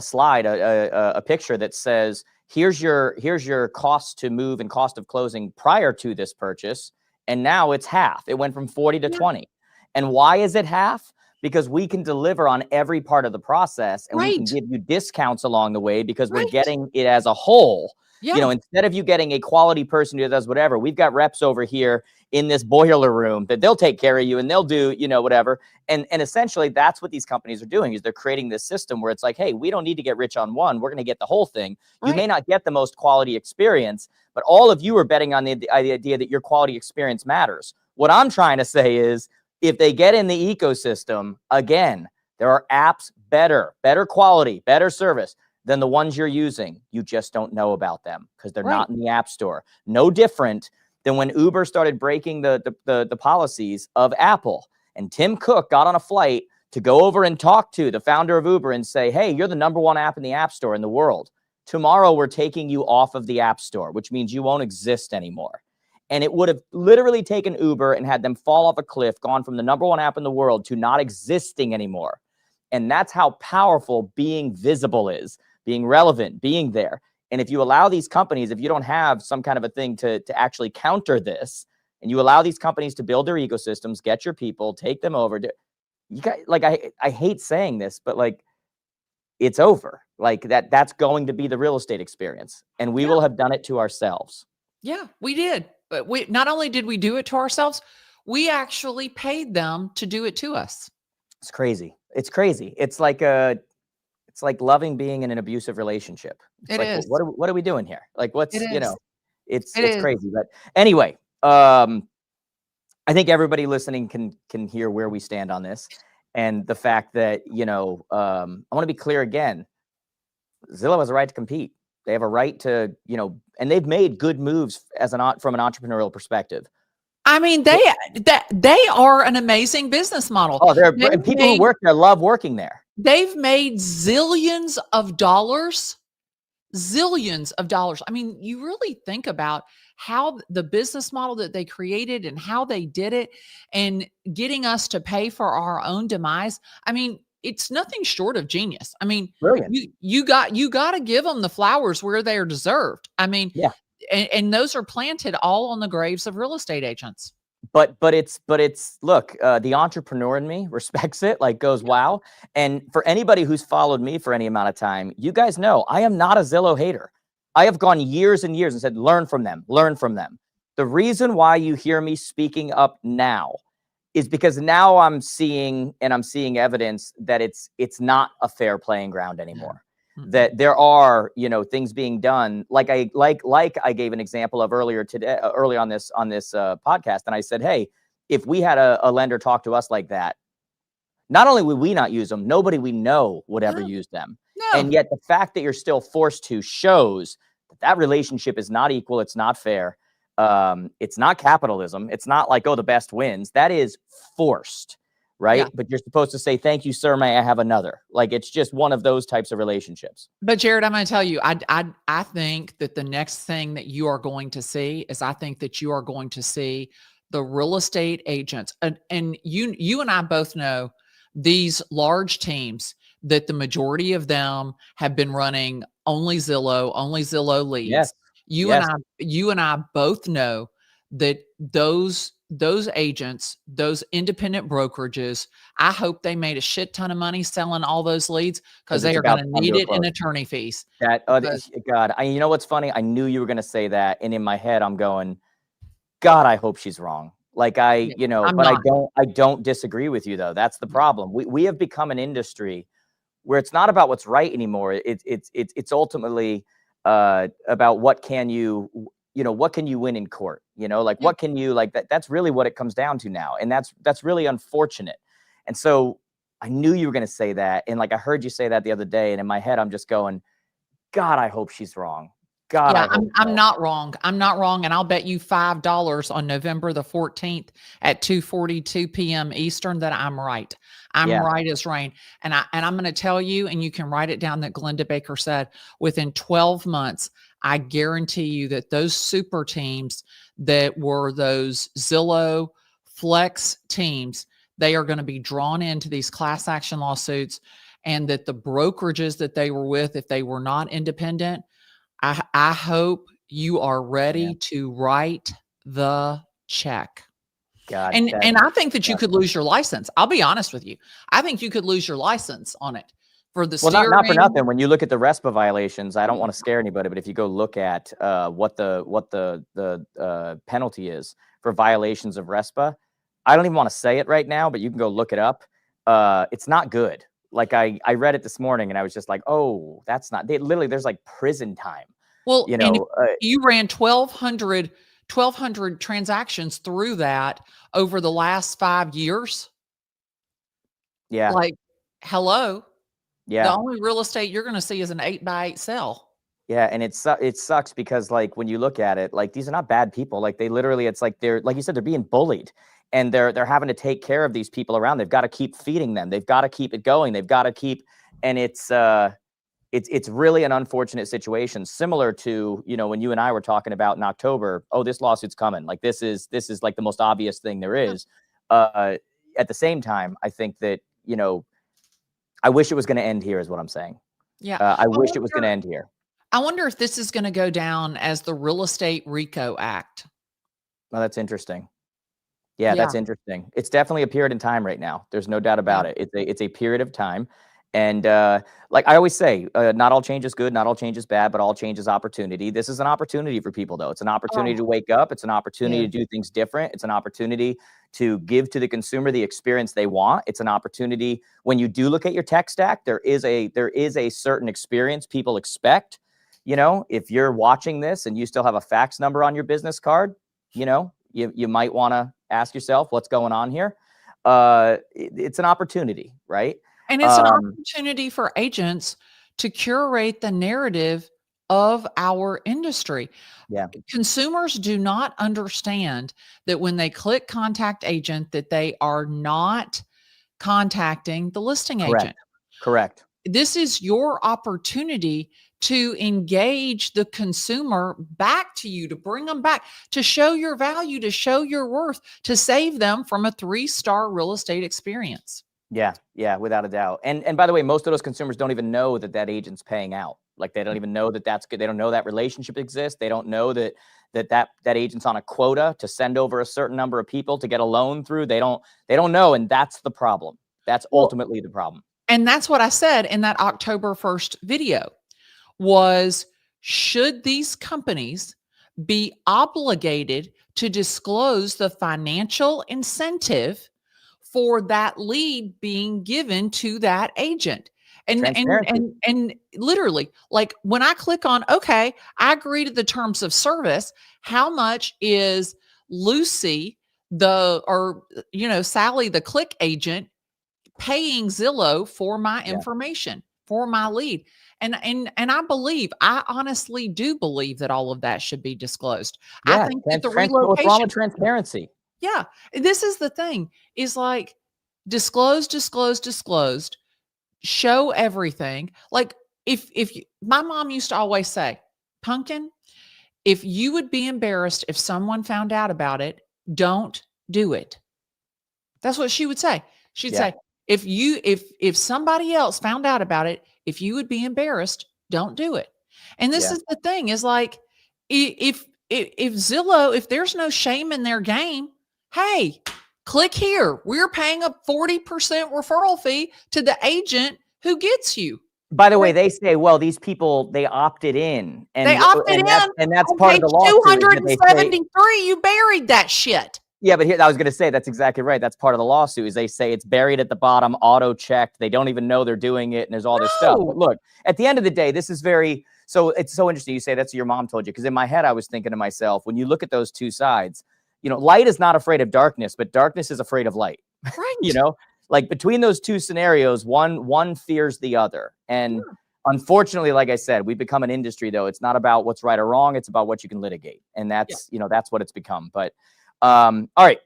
slide, a picture that says, here's your cost to move and cost of closing prior to this purchase, and now it's half. It went from 40 to 20. And why is it half? Because we can deliver on every part of the process, and we can give you discounts along the way because we're getting it as a whole. Yeah. You know, instead of you getting a quality person who does whatever, we've got reps over here in this boiler room that they'll take care of you and they'll do, you know, whatever. And essentially that's what these companies are doing, is they're creating this system where it's like, hey, we don't need to get rich on one. We're going to get the whole thing. You may not get the most quality experience, but all of you are betting on the idea that your quality experience matters. What I'm trying to say is, if they get in the ecosystem, again, there are apps better quality, better service than the ones you're using. You just don't know about them because they're not in the App Store. No different than when Uber started breaking the policies of Apple. And Tim Cook got on a flight to go over and talk to the founder of Uber and say, hey, you're the #1 app in the App Store in the world. Tomorrow, we're taking you off of the App Store, which means you won't exist anymore. And it would have literally taken Uber and had them fall off a cliff, gone from the #1 app in the world to not existing anymore. And that's how powerful being visible is, being relevant, being there. And if you allow these companies, if you don't have some kind of a thing to actually counter this, and you allow these companies to build their ecosystems, get your people, take them over, you got, like, I hate saying this, but like, it's over. Like that's going to be the real estate experience. And we will have done it to ourselves. Yeah, we did. But we not only did we do it to ourselves, we actually paid them to do it to us. It's crazy. It's crazy. It's like loving being in an abusive relationship. It's It like, is. what are we doing here? Like, what's, you know, it's crazy. But anyway, I think everybody listening can hear where we stand on this, and the fact that, you know, I want to be clear again. Zillow has a right to compete. They have a right to, you know, and they've made good moves from an entrepreneurial perspective. I mean, they are an amazing business model. Oh, people who work there love working there. They've made zillions of dollars. I mean, you really think about how the business model that they created and how they did it, and getting us to pay for our own demise. I mean, it's nothing short of genius. I mean, brilliant. You got to give them the flowers where they are deserved. I mean, and those are planted all on the graves of real estate agents. But it's look, the entrepreneur in me respects it, like goes, wow. And for anybody who's followed me for any amount of time, you guys know I am not a Zillow hater. I have gone years and years and said, learn from them. The reason why you hear me speaking up now is because now I'm seeing evidence that it's not a fair playing ground anymore. That there are, you know, things being done, like I gave an example of early on this podcast, and I said, hey, if we had a lender talk to us like that, not only would we not use them, nobody we know would ever use them. And yet the fact that you're still forced to shows that relationship is not equal. It's not fair. It's not capitalism. It's not like, oh, the best wins. That is forced. Right. Yeah. But you're supposed to say, thank you, sir. May I have another? Like, it's just one of those types of relationships. But Jared, I'm going to tell you, I think that the next thing that you are going to see is, I think that you are going to see the real estate agents. And you and I both know these large teams, that the majority of them have been running only Zillow leads. Yes. You and I both know that those agents, those independent brokerages, I hope they made a shit ton of money selling all those leads, because they are going to need it in attorney fees. God, you know what's funny? I knew you were going to say that, and in my head, I'm going, God, I hope she's wrong. Like I don't disagree with you though. That's the problem. We have become an industry where it's not about what's right anymore. It's ultimately about what can you win in court, like what can you, like that's really what it comes down to now. And that's really unfortunate. And so I knew you were going to say that. And like, I heard you say that the other day, and in my head, I'm just going, God, I hope she's wrong. God, Yeah, I hope I'm so. not wrong. I'm not wrong, and I'll bet you $5 on November the 14th at 2:42 p.m. Eastern that I'm right. I'm Yeah. right as rain. And I'm going to tell you, and you can write it down, that Glennda Baker said within 12 months, I guarantee you that those super teams that were those Zillow flex teams, they are going to be drawn into these class action lawsuits, and that the brokerages that they were with, if they were not independent, I hope you are Yeah. ready to write the check. God, And I think that you could disgusting. lose your license. I'll be honest with you. I think you could lose your license on it for the Well, not for steering. nothing. When you look at the RESPA violations, I don't want to scare anybody, but if you go look at what the penalty is for violations of RESPA, I don't even want to say it right now, but you can go look it up. It's not good. Like I read it this morning and I was just like, oh, that's not. There's like prison time. Well, You and if know, you ran 1,200 transactions through that over the last 5 years, yeah, like, hello, the yeah. only real estate you're gonna see is an 8x8 sell. Yeah, and it sucks because, like, when you look at it, like, these are not bad people. Like, they literally, it's like they're, like you said, they're being bullied, and they're having to take care of these people around. They've got to keep feeding them. They've got to keep it going. They've got to keep, and it's really an unfortunate situation, similar to, you know, when you and I were talking about in October. Oh, this lawsuit's coming. Like, this is like the most obvious thing there is. At the same time, I think that, you know, I wish it was going to end here, is what I'm saying. Yeah. I I wish it was going to wonder end here. I wonder if this is gonna go down as the Real Estate RICO Act. Well, that's interesting. Yeah, Yeah, that's interesting. It's definitely a period in time right now. There's no doubt yeah. about it. It's a period of time. And like I always say, not all change is good, not all change is bad, but all change is opportunity. This is an opportunity for people, though. It's an opportunity Oh, to wake up. It's an opportunity yeah. to do things different. It's an opportunity to give to the consumer the experience they want. It's an opportunity when you do look at your tech stack, there is a certain experience people expect. You know, if you're watching this and you still have a fax number on your business card, you know, you might want to ask yourself what's going on here. It's an opportunity, right? And it's an Um, opportunity for agents to curate the narrative of our industry. yeah, Consumers do not understand that when they click contact agent, that they are not contacting the listing correct, agent. correct. This is your opportunity to engage the consumer back to you, to bring them back, to show your value, to show your worth, to save them from a 3-star real estate experience. Yeah, yeah, without a doubt. And by the way, most of those consumers don't even know that that agent's paying out. Like, they don't even know that that's good. They don't know that relationship exists. They don't know that agent's on a quota to send over a certain number of people to get a loan through. They don't know, and that's the problem. That's Well, ultimately the problem. and that's what I said in that October 1st video was, should these companies be obligated to disclose the financial incentive for that lead being given to that agent? And and Transparency. and and literally, like, when I click on, okay, I agree to the terms of service, how much is Lucy, Sally, the click agent, paying Zillow for my Yeah, information, for my lead? And I honestly do believe that all of that should be disclosed. I yeah. think that the What's wrong relocation, with transparency? yeah, this is the thing, is like, disclosed, show everything. Like, my mom used to always say, Pumpkin, if you would be embarrassed if someone found out about it, don't do it. That's what she would say. She'd Yeah, say, if somebody else found out about it, if you would be embarrassed, don't do it. And this yeah, is the thing, is like, if Zillow, if there's no shame in their game, hey, click here. We're paying a 40% referral fee to the agent who gets you. by the way, Like, they say, well, these people, they opted in, they opted in and that's on part of page the lawsuit, is that they say, 273. You buried that shit. yeah, but here, I was going to say, that's exactly right. That's part of the lawsuit, is they say it's buried at the bottom, auto checked. They don't even know they're doing it, and there's all this stuff. But No. look, at the end of the day, this is so it's so interesting. You say that's what your mom told you, because in my head, I was thinking to myself, when you look at those two sides, you know, light is not afraid of darkness, but darkness is afraid of light. You Right. know, like, between those two scenarios, one fears the other. And Unfortunately, like I said, we've become an industry, though. It's not about what's right or wrong. It's about what you can litigate. And that's, that's what it's become. But all right,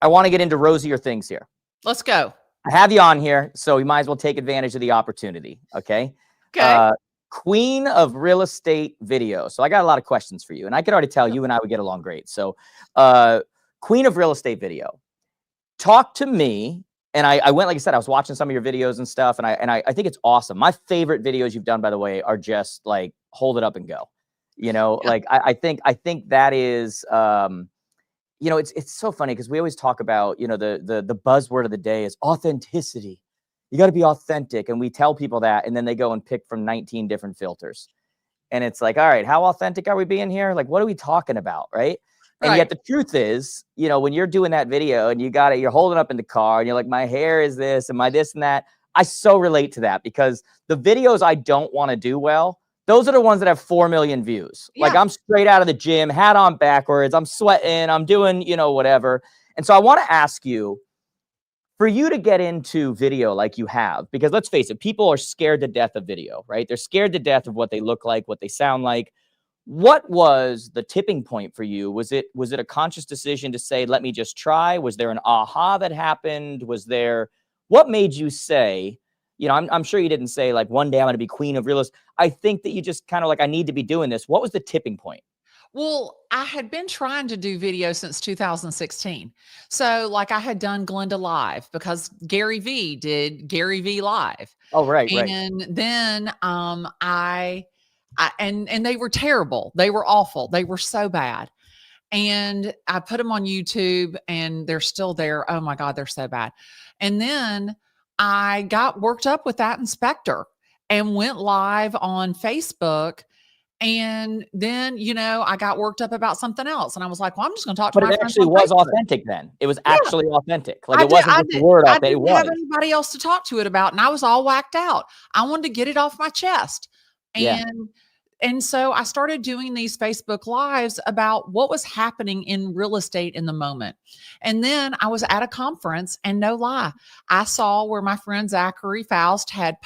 I want to get into rosier things here. Let's go. I have you on here, so we might as well take advantage of the opportunity. Okay. Okay. Queen of real estate video. So I got a lot of questions for you, and I could already tell you and I would get along great. So queen of real estate video, talk to me. And I went, like I said, I was watching some of your videos and stuff, and I think it's awesome. My favorite videos you've done, by the way, are just like hold it up and go. Like I think that is it's so funny because we always talk about, the buzzword of the day is authenticity. You got to be authentic. And we tell people that, and then they go and pick from 19 different filters. And it's like, all right, how authentic are we being here? Like, what are we talking about? Right. And yet the truth is, when you're doing that video and you're holding up in the car and you're like, my hair is this and my this and that. I so relate to that because the videos I don't want to do well, those are the ones that have 4 million views. Yeah. Like I'm straight out of the gym, hat on backwards. I'm sweating. I'm doing, whatever. And so I want to ask you, for you to get into video like you have, because let's face it, people are scared to death of video, right? They're scared to death of what they look like, what they sound like. What was the tipping point for you? Was it a conscious decision to say, let me just try? Was there an aha that happened? What made you say, I'm sure you didn't say like, one day I'm going to be queen of real estate. I think that you just kind of like, I need to be doing this. What was the tipping point? Well, I had been trying to do video since 2016. So like I had done Glennda Live because Gary V did Gary V Live. Oh, right. And then and they were terrible. They were awful. They were so bad. And I put them on YouTube and they're still there. Oh my God, they're so bad. And then I got worked up with that inspector and went live on Facebook. And then, I got worked up about something else. And I was like, well, I'm just going to talk to my friends. But it actually was authentic then. It was actually authentic. Like it wasn't just a word off. I didn't have anybody else to talk to it about. And I was all whacked out. I wanted to get it off my chest. And so I started doing these Facebook Lives about what was happening in real estate in the moment. And then I was at a conference, and no lie, I saw where my friend Zachary Faust had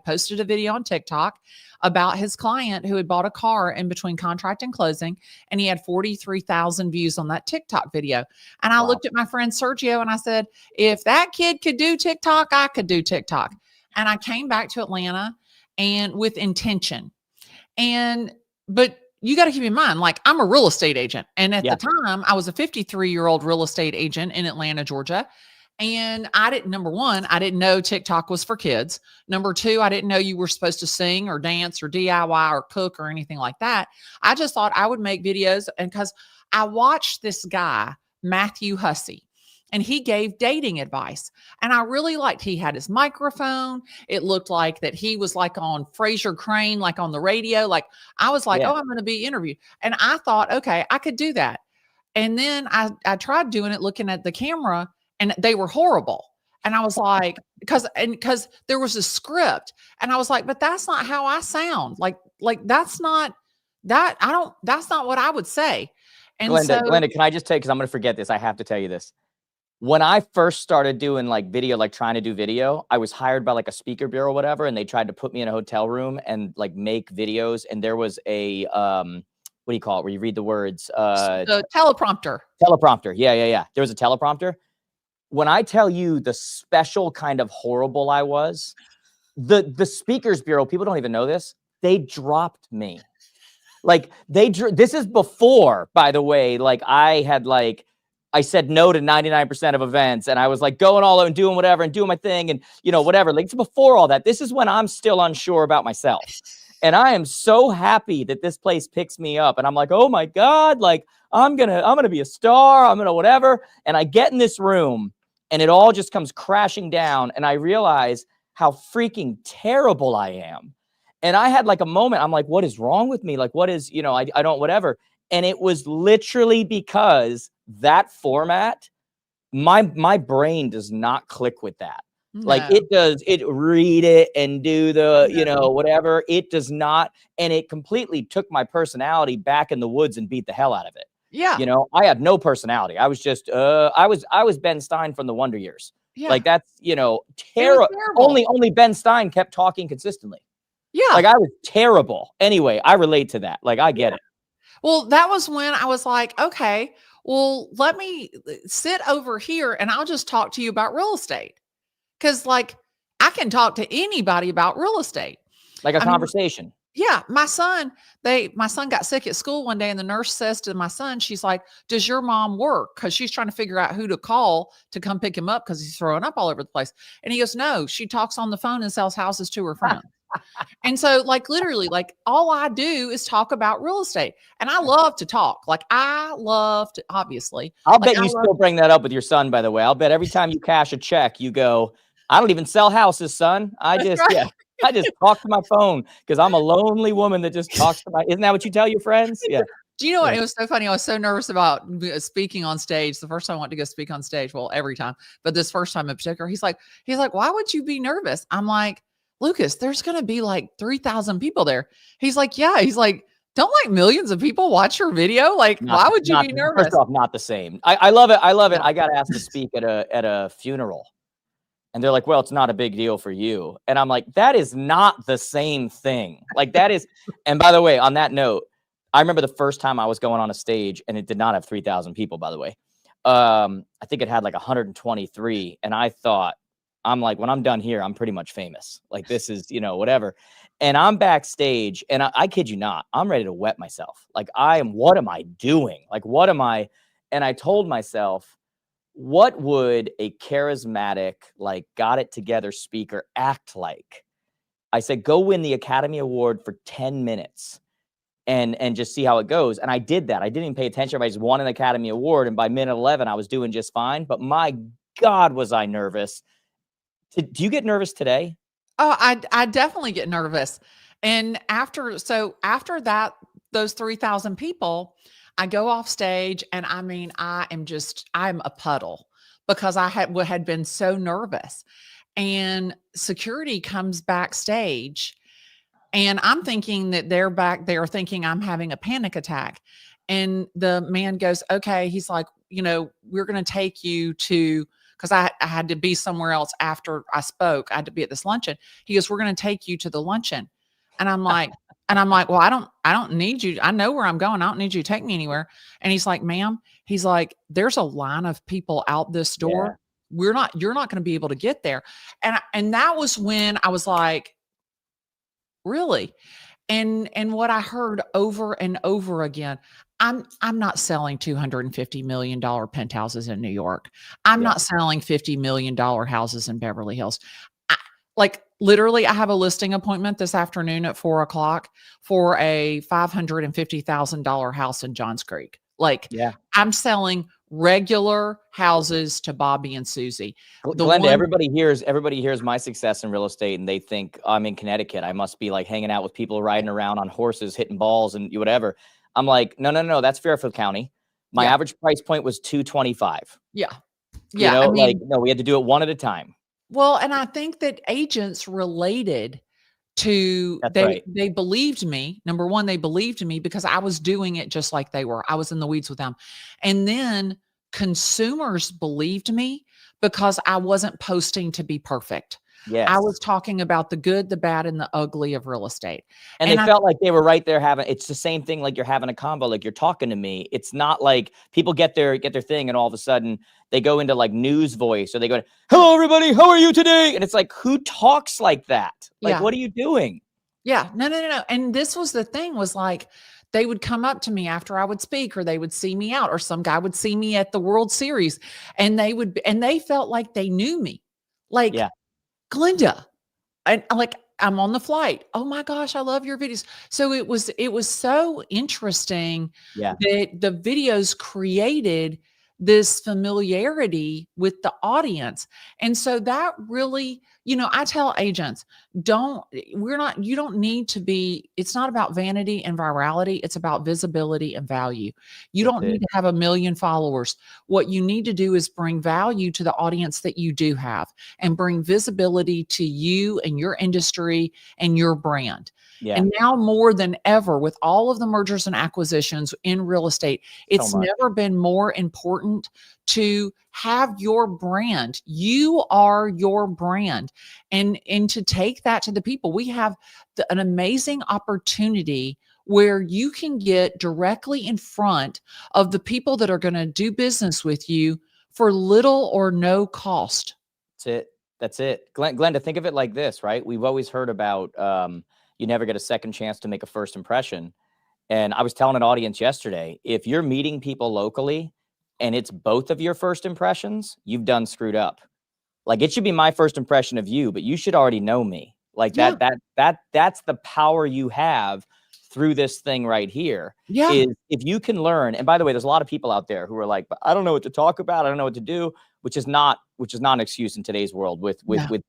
posted a video on TikTok about his client who had bought a car in between contract and closing, and he had 43,000 views on that TikTok video. And I looked at my friend Sergio and I said, if that kid could do TikTok, I could do TikTok. And I came back to Atlanta and with intention. But you got to keep in mind, like I'm a real estate agent. And at the time I was a 53-year-old real estate agent in Atlanta, Georgia. And number one, I didn't know TikTok was for kids. Number two, I didn't know you were supposed to sing or dance or DIY or cook or anything like that. I just thought I would make videos. And because I watched this guy, Matthew Hussey, and he gave dating advice. And I really liked, he had his microphone. It looked like that he was like on Fraser Crane, like on the radio. Like I was like, oh, I'm going to be interviewed. And I thought, okay, I could do that. And then I tried doing it, looking at the camera, and they were horrible. And I was like, because there was a script, and I was like, but that's not how I sound. Like that's not what I would say. And Glennda, can I just tell you, because I'm going to forget this. I have to tell you this. When I first started doing like video, like trying to do video, I was hired by like a speaker bureau or whatever. And they tried to put me in a hotel room and like make videos. And there was a, what do you call it? Where you read the words, the teleprompter. Teleprompter. Yeah. There was a teleprompter. When I tell you the special kind of horrible I was, the speakers bureau, people don't even know this. They dropped me. Like this is before, by the way, like I said no to 99% of events, and I was like going all out and doing whatever and doing my thing and, whatever. Like it's before all that. This is when I'm still unsure about myself. And I am so happy that this place picks me up. And I'm like, oh my God, like I'm going to be a star. I'm going to whatever. And I get in this room and it all just comes crashing down. And I realize how freaking terrible I am. And I had like a moment. I'm like, what is wrong with me? Like, what is, I don't, whatever. And it was literally because that format, my brain does not click with that. No. Like it read it and do the, whatever. It does not. And it completely took my personality back in the woods and beat the hell out of it. Yeah. I had no personality. I was just, I was Ben Stein from the Wonder Years. Yeah. Like that's, terrible. Only Ben Stein kept talking consistently. Yeah. Yeah. Like I was terrible. Anyway, I relate to that. Like I get it. Well, that was when I was like, okay, well, let me sit over here and I'll just talk to you about real estate. Cause like I can talk to anybody about real estate. Like a I mean, conversation. yeah, my son got sick at school one day and the nurse says to my son, she's like, does your mom work? Cause she's trying to figure out who to call to come pick him up because he's throwing up all over the place. And he goes, no, she talks on the phone and sells houses to her friends. And so like literally like all I do is talk about real estate and I love to talk. Like I love to obviously. I'll Like bet you still bring that up with your son, by the way. I'll bet every time you cash a check, you go, I don't even sell houses, son. I That's just, right. yeah, I just talk to my phone because I'm a lonely woman that just talks to my, isn't that what you tell your friends? Yeah. Do you know what? Yeah. It was so funny. I was so nervous about speaking on stage. The first time I wanted to go speak on stage, well, every time, but this first time in particular, he's like, why would you be nervous? I'm like, Lucas, there's going to be like 3,000 people there. He's like, yeah. He's like, don't like millions of people watch your video? Like, why would you be nervous? First off, not the same. I love it. I love it. Yeah. I got asked to speak at a funeral. And they're like, well, it's not a big deal for you. And I'm like, that is not the same thing. Like that is, and by the way, on that note, I remember the first time I was going on a stage and it did not have 3,000 people, by the way. I think it had like 123. And I thought, I'm like, when I'm done here, I'm pretty much famous. Like this is, whatever. And I'm backstage and I kid you not, I'm ready to wet myself. Like what am I doing? Like, what am I? And I told myself, what would a charismatic, like got it together speaker act like? I said, go win the Academy Award for 10 minutes and just see how it goes. And I did that. I didn't even pay attention. I just won an Academy Award. And by minute 11, I was doing just fine. But my God, was I nervous. Do you get nervous today? Oh, I definitely get nervous. And after that, those 3,000 people, I go off stage and I mean, I'm a puddle because I had been so nervous. And security comes backstage and I'm thinking that they're back there thinking I'm having a panic attack. And the man goes, okay, he's like, we're going to take you to, because I had to be somewhere else after I spoke. I had to be at this luncheon. He goes, we're going to take you to the luncheon. And I'm like, well, I don't need you. I know where I'm going. I don't need you to take me anywhere. And he's like, ma'am, he's like, there's a line of people out this door. Yeah. You're not going to be able to get there. And that was when I was like, really? And what I heard over and over again, I'm not selling $250 million penthouses in New York. I'm not selling $50 million houses in Beverly Hills. Like literally, I have a listing appointment this afternoon at 4:00 for a $550,000 house in Johns Creek. Like, I'm selling regular houses to Bobby and Susie. Glennda, everybody hears my success in real estate and they think I'm in Connecticut. I must be like hanging out with people riding around on horses, hitting balls and whatever. I'm like, no, that's Fairfield County. My average price point was $225. Yeah. I mean, no, we had to do it one at a time. Well, and I think that agents related to, they believed me. Number one, they believed me because I was doing it just like they were. I was in the weeds with them. And then consumers believed me because I wasn't posting to be perfect. Yes. I was talking about the good, the bad, and the ugly of real estate. And they felt like they were right there it's the same thing. Like you're having a convo, like you're talking to me. It's not like people get their thing and all of a sudden they go into like news voice or they go, hello, everybody. How are you today? And it's like, who talks like that? Like, what are you doing? Yeah, no. And this was the thing was like, they would come up to me after I would speak, or they would see me out, or some guy would see me at the World Series and they felt like they knew me. Like, Glennda, and like, I'm on the flight. Oh my gosh, I love your videos. So it was so interesting that the videos created this familiarity with the audience. And so that really, I tell agents, you don't need to be, it's not about vanity and virality. It's about visibility and value. You don't need to have 1 million followers. What you need to do is bring value to the audience that you do have and bring visibility to you and your industry and your brand. Yeah. And now more than ever, with all of the mergers and acquisitions in real estate, it's never been more important to have your brand. You are your brand. and to take that to the people. We have an amazing opportunity where you can get directly in front of the people that are going to do business with you for little or no cost. That's it. That's it. Glenda, think of it like this, right? We've always heard about you never get a second chance to make a first impression. And I was telling an audience yesterday, if you're meeting people locally and it's both of your first impressions, you've done screwed up. Like, it should be my first impression of you, but you should already know me. Like Yeah. that's the power you have through this thing right here. Yeah. Is if you can learn. And by the way, there's a lot of people out there who are like, but I don't know what to talk about. I don't know what to do, which is not an excuse in today's world with the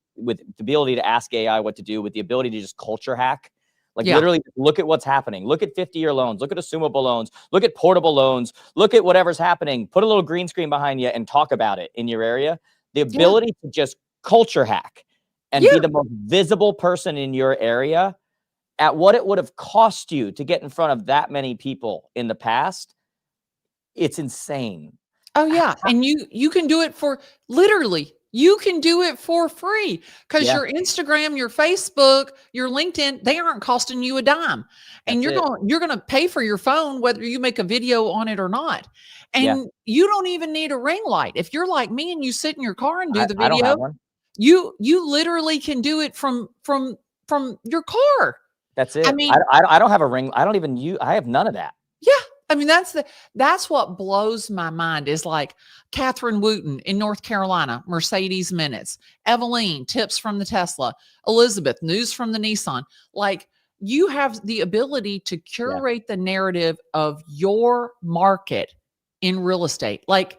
ability to ask AI what to do, with the ability to just culture hack. Like, literally look at what's happening. Look at 50-year loans. Look at assumable loans. Look at portable loans. Look at whatever's happening. Put a little green screen behind you and talk about it in your area. The ability to just culture hack and be the most visible person in your area at what it would have cost you to get in front of that many people in the past. It's insane. Oh yeah. And you can do it for literally, you can do it for free because your Instagram, your Facebook, your LinkedIn, they aren't costing you a dime. And you're going to pay for your phone, whether you make a video on it or not. And you don't even need a ring light. If you're like me and you sit in your car and do the I don't video, have one. you literally can do it from your car. That's it. I mean, I don't have a ring. I don't even use. I have none of that. Yeah. I mean, that's what blows my mind is like Catherine Wooten in North Carolina, Mercedes Minutes, Eveline, tips from the Tesla, Elizabeth, news from the Nissan. Like, you have the ability to curate the narrative of your market in real estate. Like,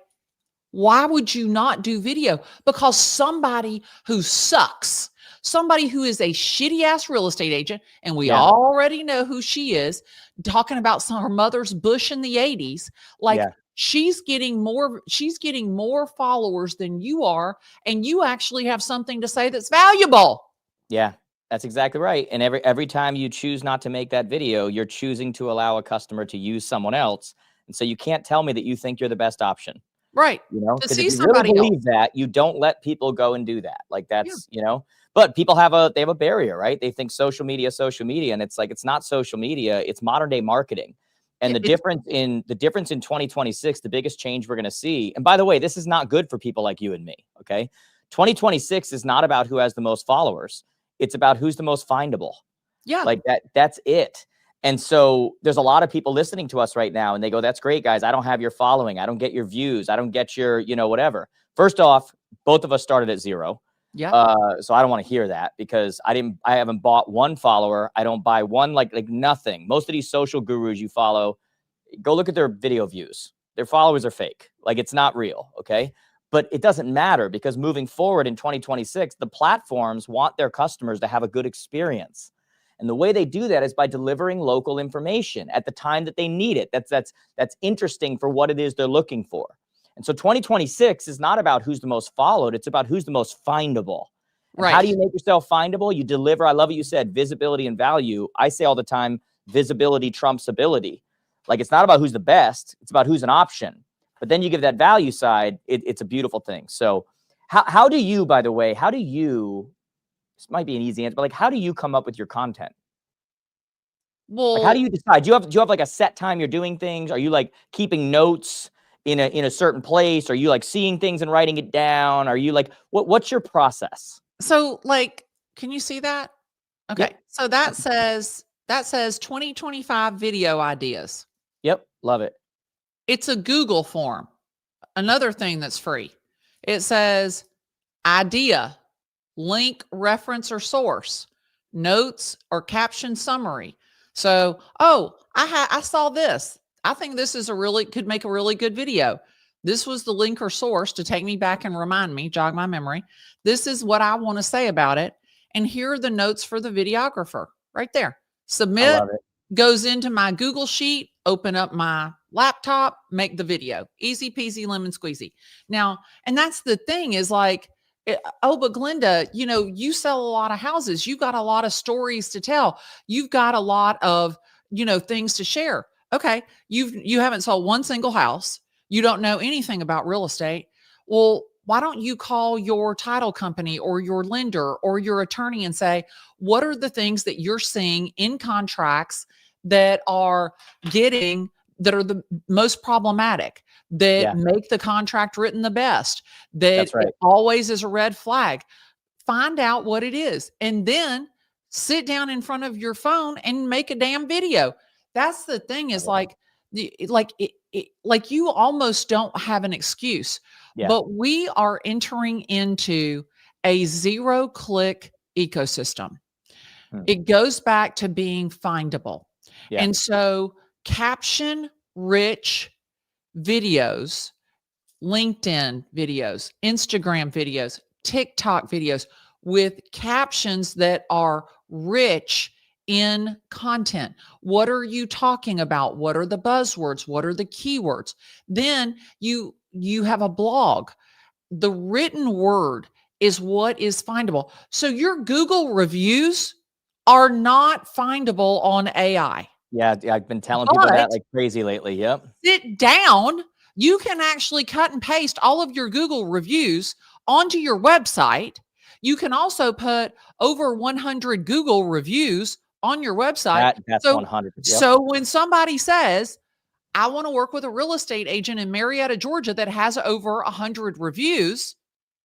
why would you not do video? Because somebody who sucks, somebody who is a shitty ass real estate agent, and we already know who she is, talking about her mother's bush in the 80s. Like, she's getting more followers than you are, and you actually have something to say that's valuable. Yeah, that's exactly right. And every time you choose not to make that video, you're choosing to allow a customer to use someone else. And so you can't tell me that you think you're the best option. Right. You know, To because see if you really somebody believe else. that, you don't let people go and do that. Like, that's, you know, but people have a barrier, right? They think social media, and it's like, it's not social media, it's modern day marketing. And the difference in 2026, the biggest change we're going to see. And by the way, this is not good for people like you and me. Okay. 2026 is not about who has the most followers. It's about who's the most findable. Yeah. Like that's it. And so there's a lot of people listening to us right now and they go, that's great, guys. I don't have your following. I don't get your views. I don't get your, you know, whatever. First off, both of us started at zero. Yeah. So I don't want to hear that because I haven't bought one follower. I don't buy one, like nothing. Most of these social gurus you follow, go look at their video views. Their followers are fake. Like, it's not real. Okay. But it doesn't matter because moving forward in 2026, the platforms want their customers to have a good experience. And the way they do that is by delivering local information at the time that they need it. That's interesting for what it is they're looking for. And so 2026 is not about who's the most followed. It's about who's the most findable. And how do you make yourself findable? You deliver. I love what you said, visibility and value. I say all the time, visibility trumps ability. Like, it's not about who's the best. It's about who's an option. But then you give that value side. It's a beautiful thing. So how do you, by the way, this might be an easy answer, but like, how do you come up with your content? Well, like, how do you decide? Do you have like a set time you're doing things? Are you like keeping notes in a certain place? Are you like seeing things and writing it down? Are you like, what's your process? So, like, can you see that? Okay. Yep. So that says 2025 video ideas. Yep. Love it. It's a Google form. Another thing that's free. It says idea, link, reference, or source, notes, or caption summary. So, I saw this. I think this is could make a really good video. This was the link or source to take me back and remind me, jog my memory. This is what I want to say about it. And here are the notes for the videographer right there. Submit. I love it. Goes into my Google Sheet, open up my laptop, make the video. Easy peasy lemon squeezy. Now, and that's the thing is like, but Glennda, you know, you sell a lot of houses. You've got a lot of stories to tell. You've got a lot of, you know, things to share. Okay. You haven't sold one single house. You don't know anything about real estate. Well, why don't you call your title company or your lender or your attorney and say, what are the things that you're seeing in contracts that are that are the most problematic, that Yeah, make the contract written the best, that that's it right. always is a red flag? Find out what it is, and then sit down in front of your phone and make a damn video. That's the thing, is Love it. like you almost don't have an excuse, Yeah. but we are entering into a zero click ecosystem. Hmm. It goes back to being findable. Yeah. And so caption rich videos, LinkedIn videos, Instagram videos, TikTok videos with captions that are rich in content. What are you talking about? What are the buzzwords? What are the keywords? Then you have a blog. The written word is what is findable. So your Google reviews are not findable on AI. Yeah, I've been telling people that But like crazy lately. Yep. sit down. You can actually cut and paste all of your Google reviews onto your website. You can also put over 100 Google reviews on your website. That's So, 100. Yep. so when somebody says, I want to work with a real estate agent in Marietta, Georgia that has over 100 reviews,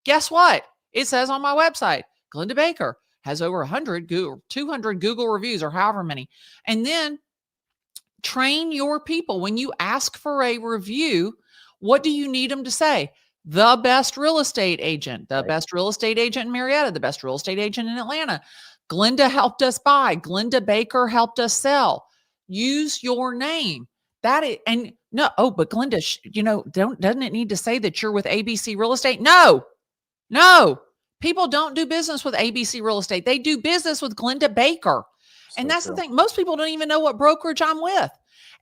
guess what? It says on my website, Glennda Baker has over 100 Google, 200 Google reviews, or however many. And then train your people. When you ask for a review, what do you need them to say? The best real estate agent, the Right. best real estate agent in Marietta, the best real estate agent in Atlanta. Glennda helped us buy. Glennda Baker helped us sell. Use your name. That is, and no, oh, but Glennda, doesn't it need to say that you're with ABC Real Estate? No, no. People don't do business with ABC Real Estate. They do business with Glennda Baker. And So that's the true. thing. Most people don't even know what brokerage I'm with.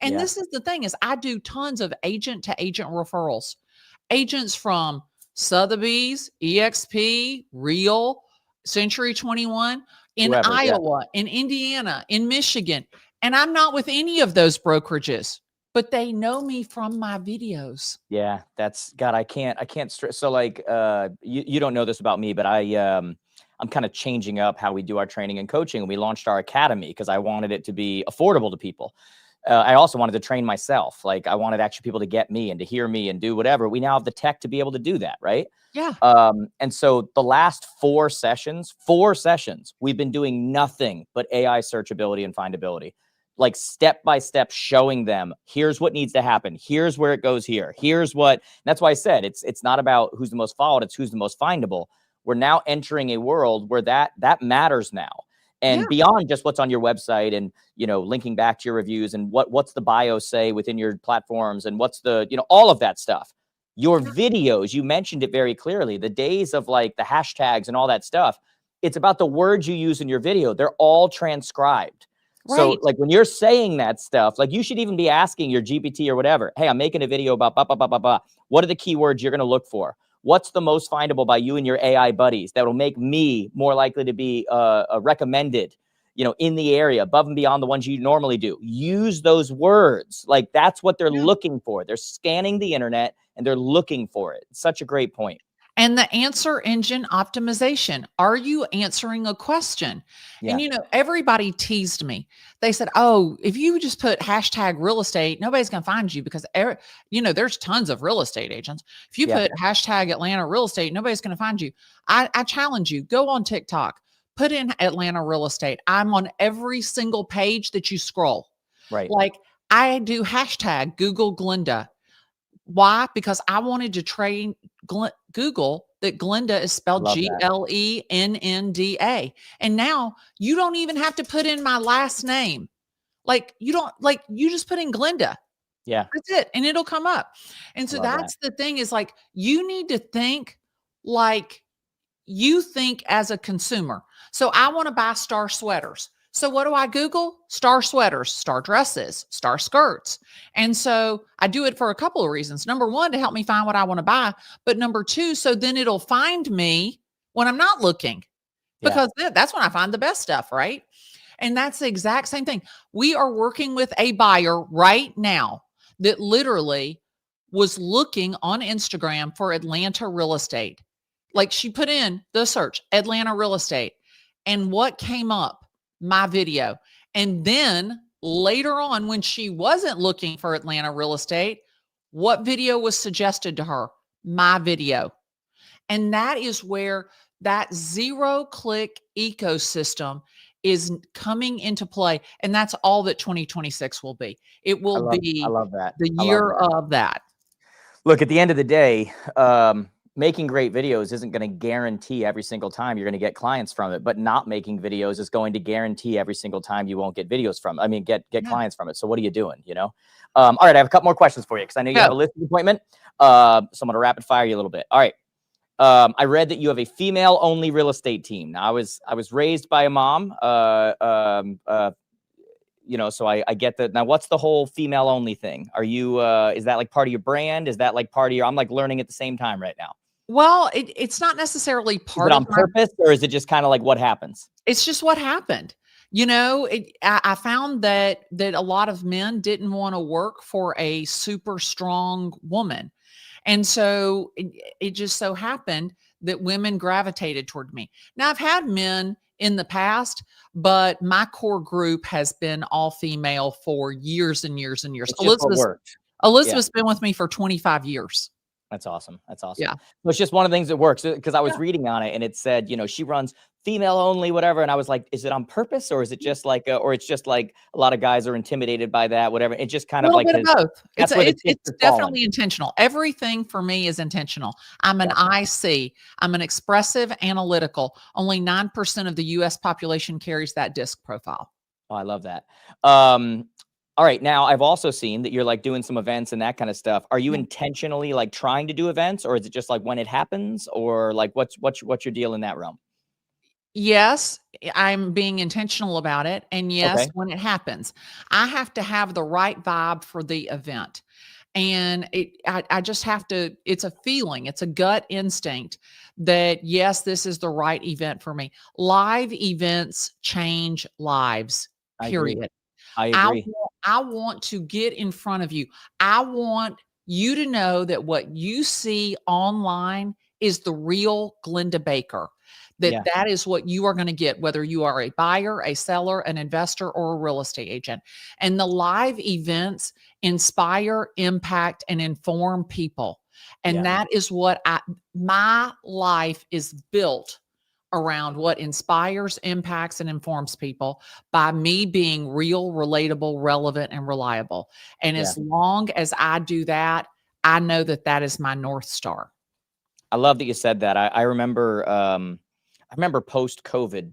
And Yeah. this is the thing, is I do tons of agent to agent referrals. Agents from Sotheby's, EXP, Real, Century 21, in Whoever. Yeah. Iowa, in Indiana, in Michigan. And I'm not with any of those brokerages, but they know me from my videos. Yeah, that's God. I can't stress. So like, you don't know this about me, but I'm kind of changing up how we do our training and coaching. And we launched our academy because I wanted it to be affordable to people. I also wanted to train myself. Like I wanted actually people to get me and to hear me and do whatever. We now have the tech to be able to do that, right? Yeah. And so the last four sessions, we've been doing nothing but AI searchability and findability, like step by step, showing them here's what needs to happen. Here's where it goes here. Here's what, that's why I said it's not about who's the most followed, it's who's the most findable. We're now entering a world where that matters now. Yeah. And beyond just what's on your website and, linking back to your reviews and what's the bio say within your platforms and what's the, all of that stuff. Your videos, you mentioned it very clearly, the days of like the hashtags and all that stuff. It's about the words you use in your video. They're all transcribed. So Right. like when you're saying that stuff, like you should even be asking your GPT or whatever, hey, I'm making a video about blah, blah, blah, blah, blah. What are the keywords you're going to look for? What's the most findable by you and your AI buddies that will make me more likely to be recommended, in the area above and beyond the ones you normally do? Use those words. Like that's what they're looking for. They're scanning the internet and they're looking for it. It's such a great point. And the answer engine optimization. Are you answering a question? Yeah. And everybody teased me. They said, oh, if you just put hashtag real estate, nobody's going to find you because, there's tons of real estate agents. If you put hashtag Atlanta real estate, nobody's going to find you. I challenge you, go on TikTok, put in Atlanta real estate. I'm on every single page that you scroll. Right. Like I do hashtag Google Glennda. Why? Because I wanted to train Google that Glennda is spelled Glennda. And now you don't even have to put in my last name. Like you just put in Glennda. Yeah. That's it. And it'll come up. And so that's the thing, is like, you need to think like you think as a consumer. So I want to buy star sweaters. So what do I Google? Star sweaters, star dresses, star skirts. And so I do it for a couple of reasons. Number one, to help me find what I want to buy. But number two, so then it'll find me when I'm not looking, because that's when I find the best stuff, right? And that's the exact same thing. We are working with a buyer right now that literally was looking on Instagram for Atlanta real estate. Like she put in the search Atlanta real estate, and what came up? My video. And then later on, when she wasn't looking for Atlanta real estate, what video was suggested to her? My video. And that is where that zero click ecosystem is coming into play. And that's all that 2026 will be. It will I be love that. the I love year that. of that. Look, at the end of the day, making great videos isn't going to guarantee every single time you're going to get clients from it, but not making videos is going to guarantee every single time you won't get videos from it. I mean, get Yeah. clients from it. So what are you doing? You know? All right, I have a couple more questions for you because I know you have a listing appointment. So I'm going to rapid fire you a little bit. All right. I read that you have a female only real estate team. Now I was raised by a mom, you know, so I get that. Now, what's the whole female only thing? Are you, is that like part of your brand? Is that like part of your, I'm like learning at the same time right now. Well, it's not necessarily Is it part of on purpose or is it just kind of like what happens? It's just what happened. You know, I found that a lot of men didn't want to work for a super strong woman. And so it just so happened that women gravitated toward me. Now, I've had men in the past, but my core group has been all female for years and years and years. It's just what worked. Elizabeth's been with me for 25 years. That's awesome. That's awesome. Yeah. It's just one of the things that works because I was reading on it and it said, you know, she runs female only, whatever. And I was like, is it on purpose or is it just like, or it's just like a lot of guys are intimidated by that, whatever. It just kind of like bit of both. It's definitely falling. intentional. Everything for me is intentional. I'm an IC. I'm an expressive analytical. Only 9% of the US population carries that disc profile. Oh, I love that. All right. Now I've also seen that you're like doing some events and that kind of stuff. Are you intentionally like trying to do events or is it just like when it happens or like what's your deal in that realm? Yes, I'm being intentional about it. And yes, when it happens, I have to have the right vibe for the event. And I just have to, it's a feeling, it's a gut instinct that yes, this is the right event for me. Live events change lives, period. I agree. I want to get in front of you. I want you to know that what you see online is the real Glennda Baker. That is what you are going to get, whether you are a buyer, a seller, an investor, or a real estate agent. And the live events inspire, impact, and inform people. And that is what my life is built around, what inspires, impacts, and informs people by me being real, relatable, relevant, and reliable. And as long as I do that, I know that that is my North Star. I love that you said that. I remember post COVID,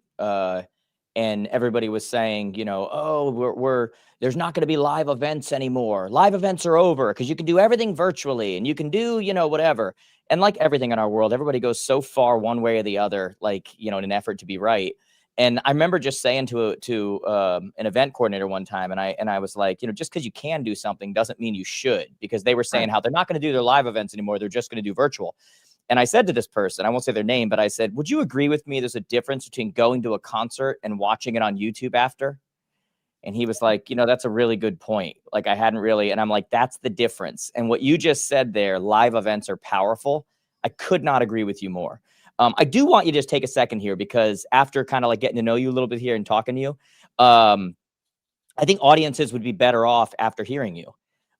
and everybody was saying, you know, oh, there's not going to be live events anymore. Live events are over because you can do everything virtually and you can do, you know, whatever. And like everything in our world, everybody goes so far one way or the other, like, you know, in an effort to be right. And I remember just saying to an event coordinator one time, and I was like, you know, just because you can do something doesn't mean you should, because they were saying how they're not going to do their live events anymore. They're just going to do virtual. And I said to this person, I won't say their name, but I said, would you agree with me there's a difference between going to a concert and watching it on YouTube after? And he was like, you know, that's a really good point. Like I hadn't really, and I'm like, that's the difference. And what you just said there, live events are powerful. I could not agree with you more. I do want you to just take a second here, because after kind of like getting to know you a little bit here and talking to you, I think audiences would be better off after hearing you.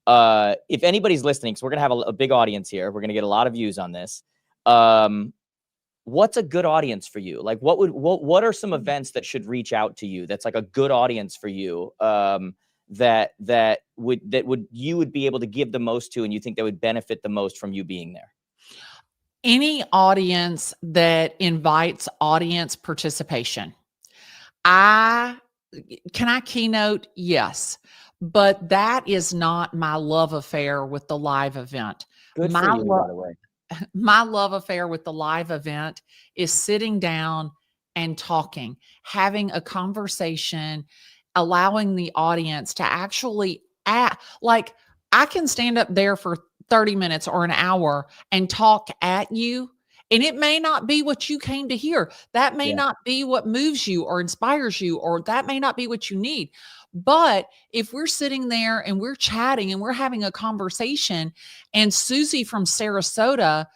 If anybody's listening, because we're going to have a big audience here, we're going to get a lot of views on this. What's a good audience for you? Like what are some events that should reach out to you? That's like a good audience for you. That you would be able to give the most to, and you think they would benefit the most from you being there? Any audience that invites audience participation. Can I keynote? Yes. But that is not my love affair with the live event. Good for you, by the way. My love affair with the live event is sitting down and talking, having a conversation, allowing the audience to actually act. Like I can stand up there for 30 minutes or an hour and talk at you, and it may not be what you came to hear. That may not be what moves you or inspires you, or that may not be what you need. But if we're sitting there and we're chatting and we're having a conversation, and Susie from Sarasota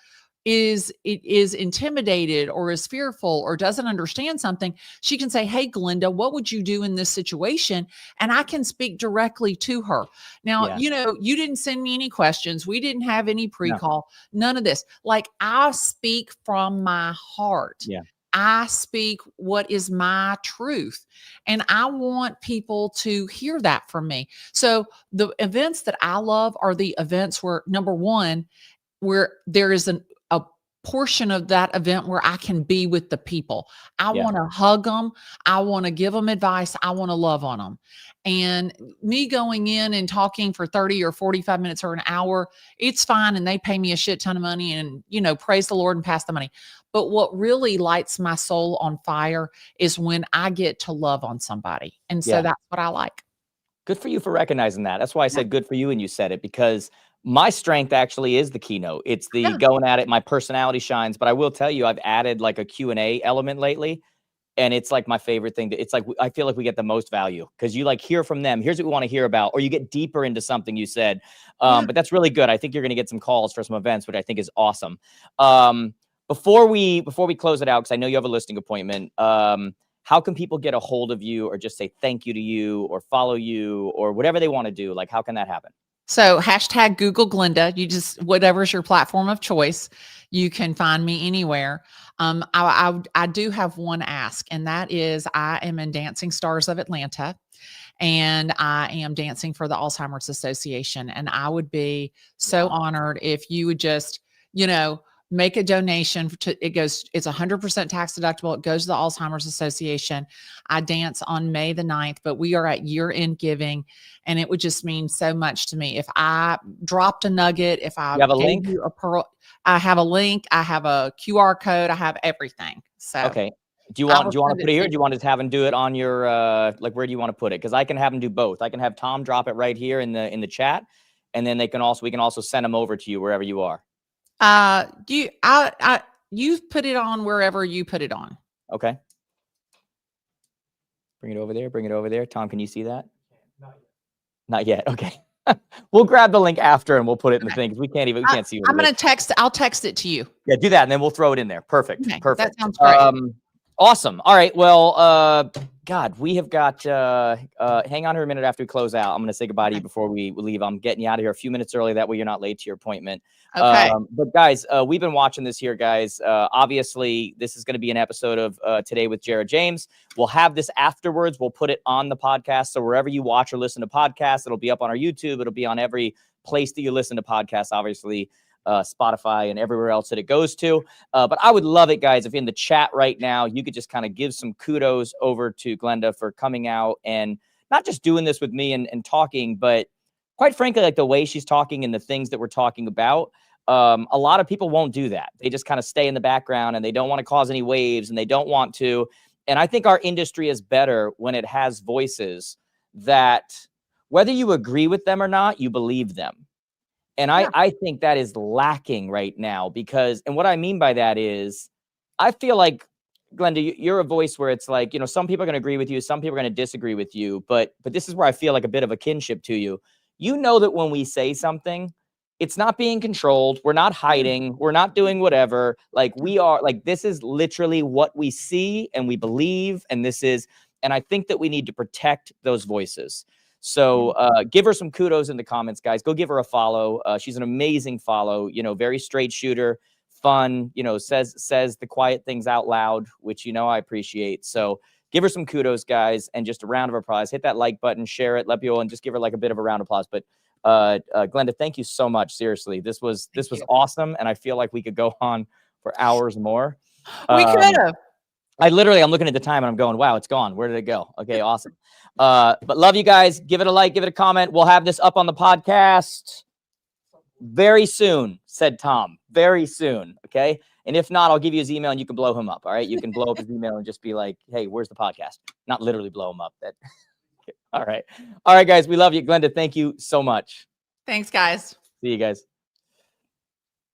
is intimidated or is fearful or doesn't understand something, she can say, "Hey, Glennda, what would you do in this situation?" And I can speak directly to her. Now, Yeah. you didn't send me any questions. We didn't have any No. pre-call, none of this. Like, I speak from my heart. Yeah. I speak what is my truth. And I want people to hear that from me. So the events that I love are the events where, number one, where there is a portion of that event where I can be with the people. I Yeah. want to hug them. I want to give them advice. I want to love on them. And me going in and talking for 30 or 45 minutes or an hour, it's fine. And they pay me a shit ton of money and, praise the Lord and pass the money. But what really lights my soul on fire is when I get to love on somebody. And so Yeah. that's what I like. Good for you for recognizing that. That's why I said good for you when you said it, because my strength actually is the keynote. It's the Yeah. going at it. My personality shines, but I will tell you, I've added like a Q&A element lately. And it's like my favorite thing. It's like, I feel like we get the most value because you like hear from them. Here's what we want to hear about, or you get deeper into something you said. Yeah. But that's really good. I think you're going to get some calls for some events, which I think is awesome. Before we close it out, because I know you have a listing appointment, how can people get a hold of you or just say thank you to you or follow you or whatever they want to do? Like, how can that happen? So hashtag Google Glennda. You just, whatever's your platform of choice, you can find me anywhere. I do have one ask, and that is I am in Dancing Stars of Atlanta, and I am dancing for the Alzheimer's Association. And I would be so honored if you would just, make a donation it's 100% tax deductible. It goes to the Alzheimer's Association. I dance on May the 9th, but we are at year-end giving, and it would just mean so much to me. If I dropped a nugget, if I You have a gave link? you a pearl, I have a link, I have a QR code, I have everything. So Okay. Do you I want will to send put it to here? you. Or do you want to have them do it on your like, where do you want to put it? Because I can have them do both. I can have Tom drop it right here in the chat, and then we can also send them over to you wherever you are. You put it on wherever you put it on. Okay. Bring it over there. Bring it over there. Tom, can you see that? Not yet. Okay. We'll grab the link after and we'll put it in the thing because we can't see what I'm it going is. to text. I'll text it to you. Yeah, do that and then we'll throw it in there. Perfect. Okay, Perfect. that sounds great. Awesome. All right. Well, God, we have got, hang on here a minute after we close out. I'm going to say goodbye to you before we leave. I'm getting you out of here a few minutes early. That way you're not late to your appointment. Okay. But guys, we've been watching this here, guys. Obviously, this is going to be an episode of Today with Jared James. We'll have this afterwards. We'll put it on the podcast. So wherever you watch or listen to podcasts, it'll be up on our YouTube. It'll be on every place that you listen to podcasts, obviously. Spotify and everywhere else that it goes to. But I would love it, guys, if in the chat right now, you could just kind of give some kudos over to Glennda for coming out and not just doing this with me and talking, but quite frankly, like the way she's talking and the things that we're talking about. A lot of people won't do that. They just kind of stay in the background and they don't want to cause any waves and they don't want to. And I think our industry is better when it has voices that, whether you agree with them or not, you believe them. And I think that is lacking right now because, and what I mean by that is, I feel like, Glennda, you're a voice where it's like, some people are going to agree with you, some people are going to disagree with you, but this is where I feel like a bit of a kinship to you. You know that when we say something, it's not being controlled. We're not hiding. We're not doing whatever. Like, we are, like, this is literally what we see and we believe. And I think that we need to protect those voices. So give her some kudos in the comments, guys. Go give her a follow. She's an amazing follow, very straight shooter, fun, says the quiet things out loud, which, I appreciate. So give her some kudos, guys, and just a round of applause. Hit that like button, share it, let people, and just give her like a bit of a round of applause. But Glennda, thank you so much. Seriously, this was awesome. And I feel like we could go on for hours more. We could have. I'm looking at the time and I'm going, wow, it's gone. Where did it go? Okay, awesome. But love you guys. Give it a like, give it a comment. We'll have this up on the podcast very soon, said Tom. Very soon. Okay. And if not, I'll give you his email and you can blow him up. All right. You can blow up his email and just be like, hey, where's the podcast? Not literally blow him up. All right. All right, guys. We love you. Glennda, thank you so much. Thanks, guys. See you guys.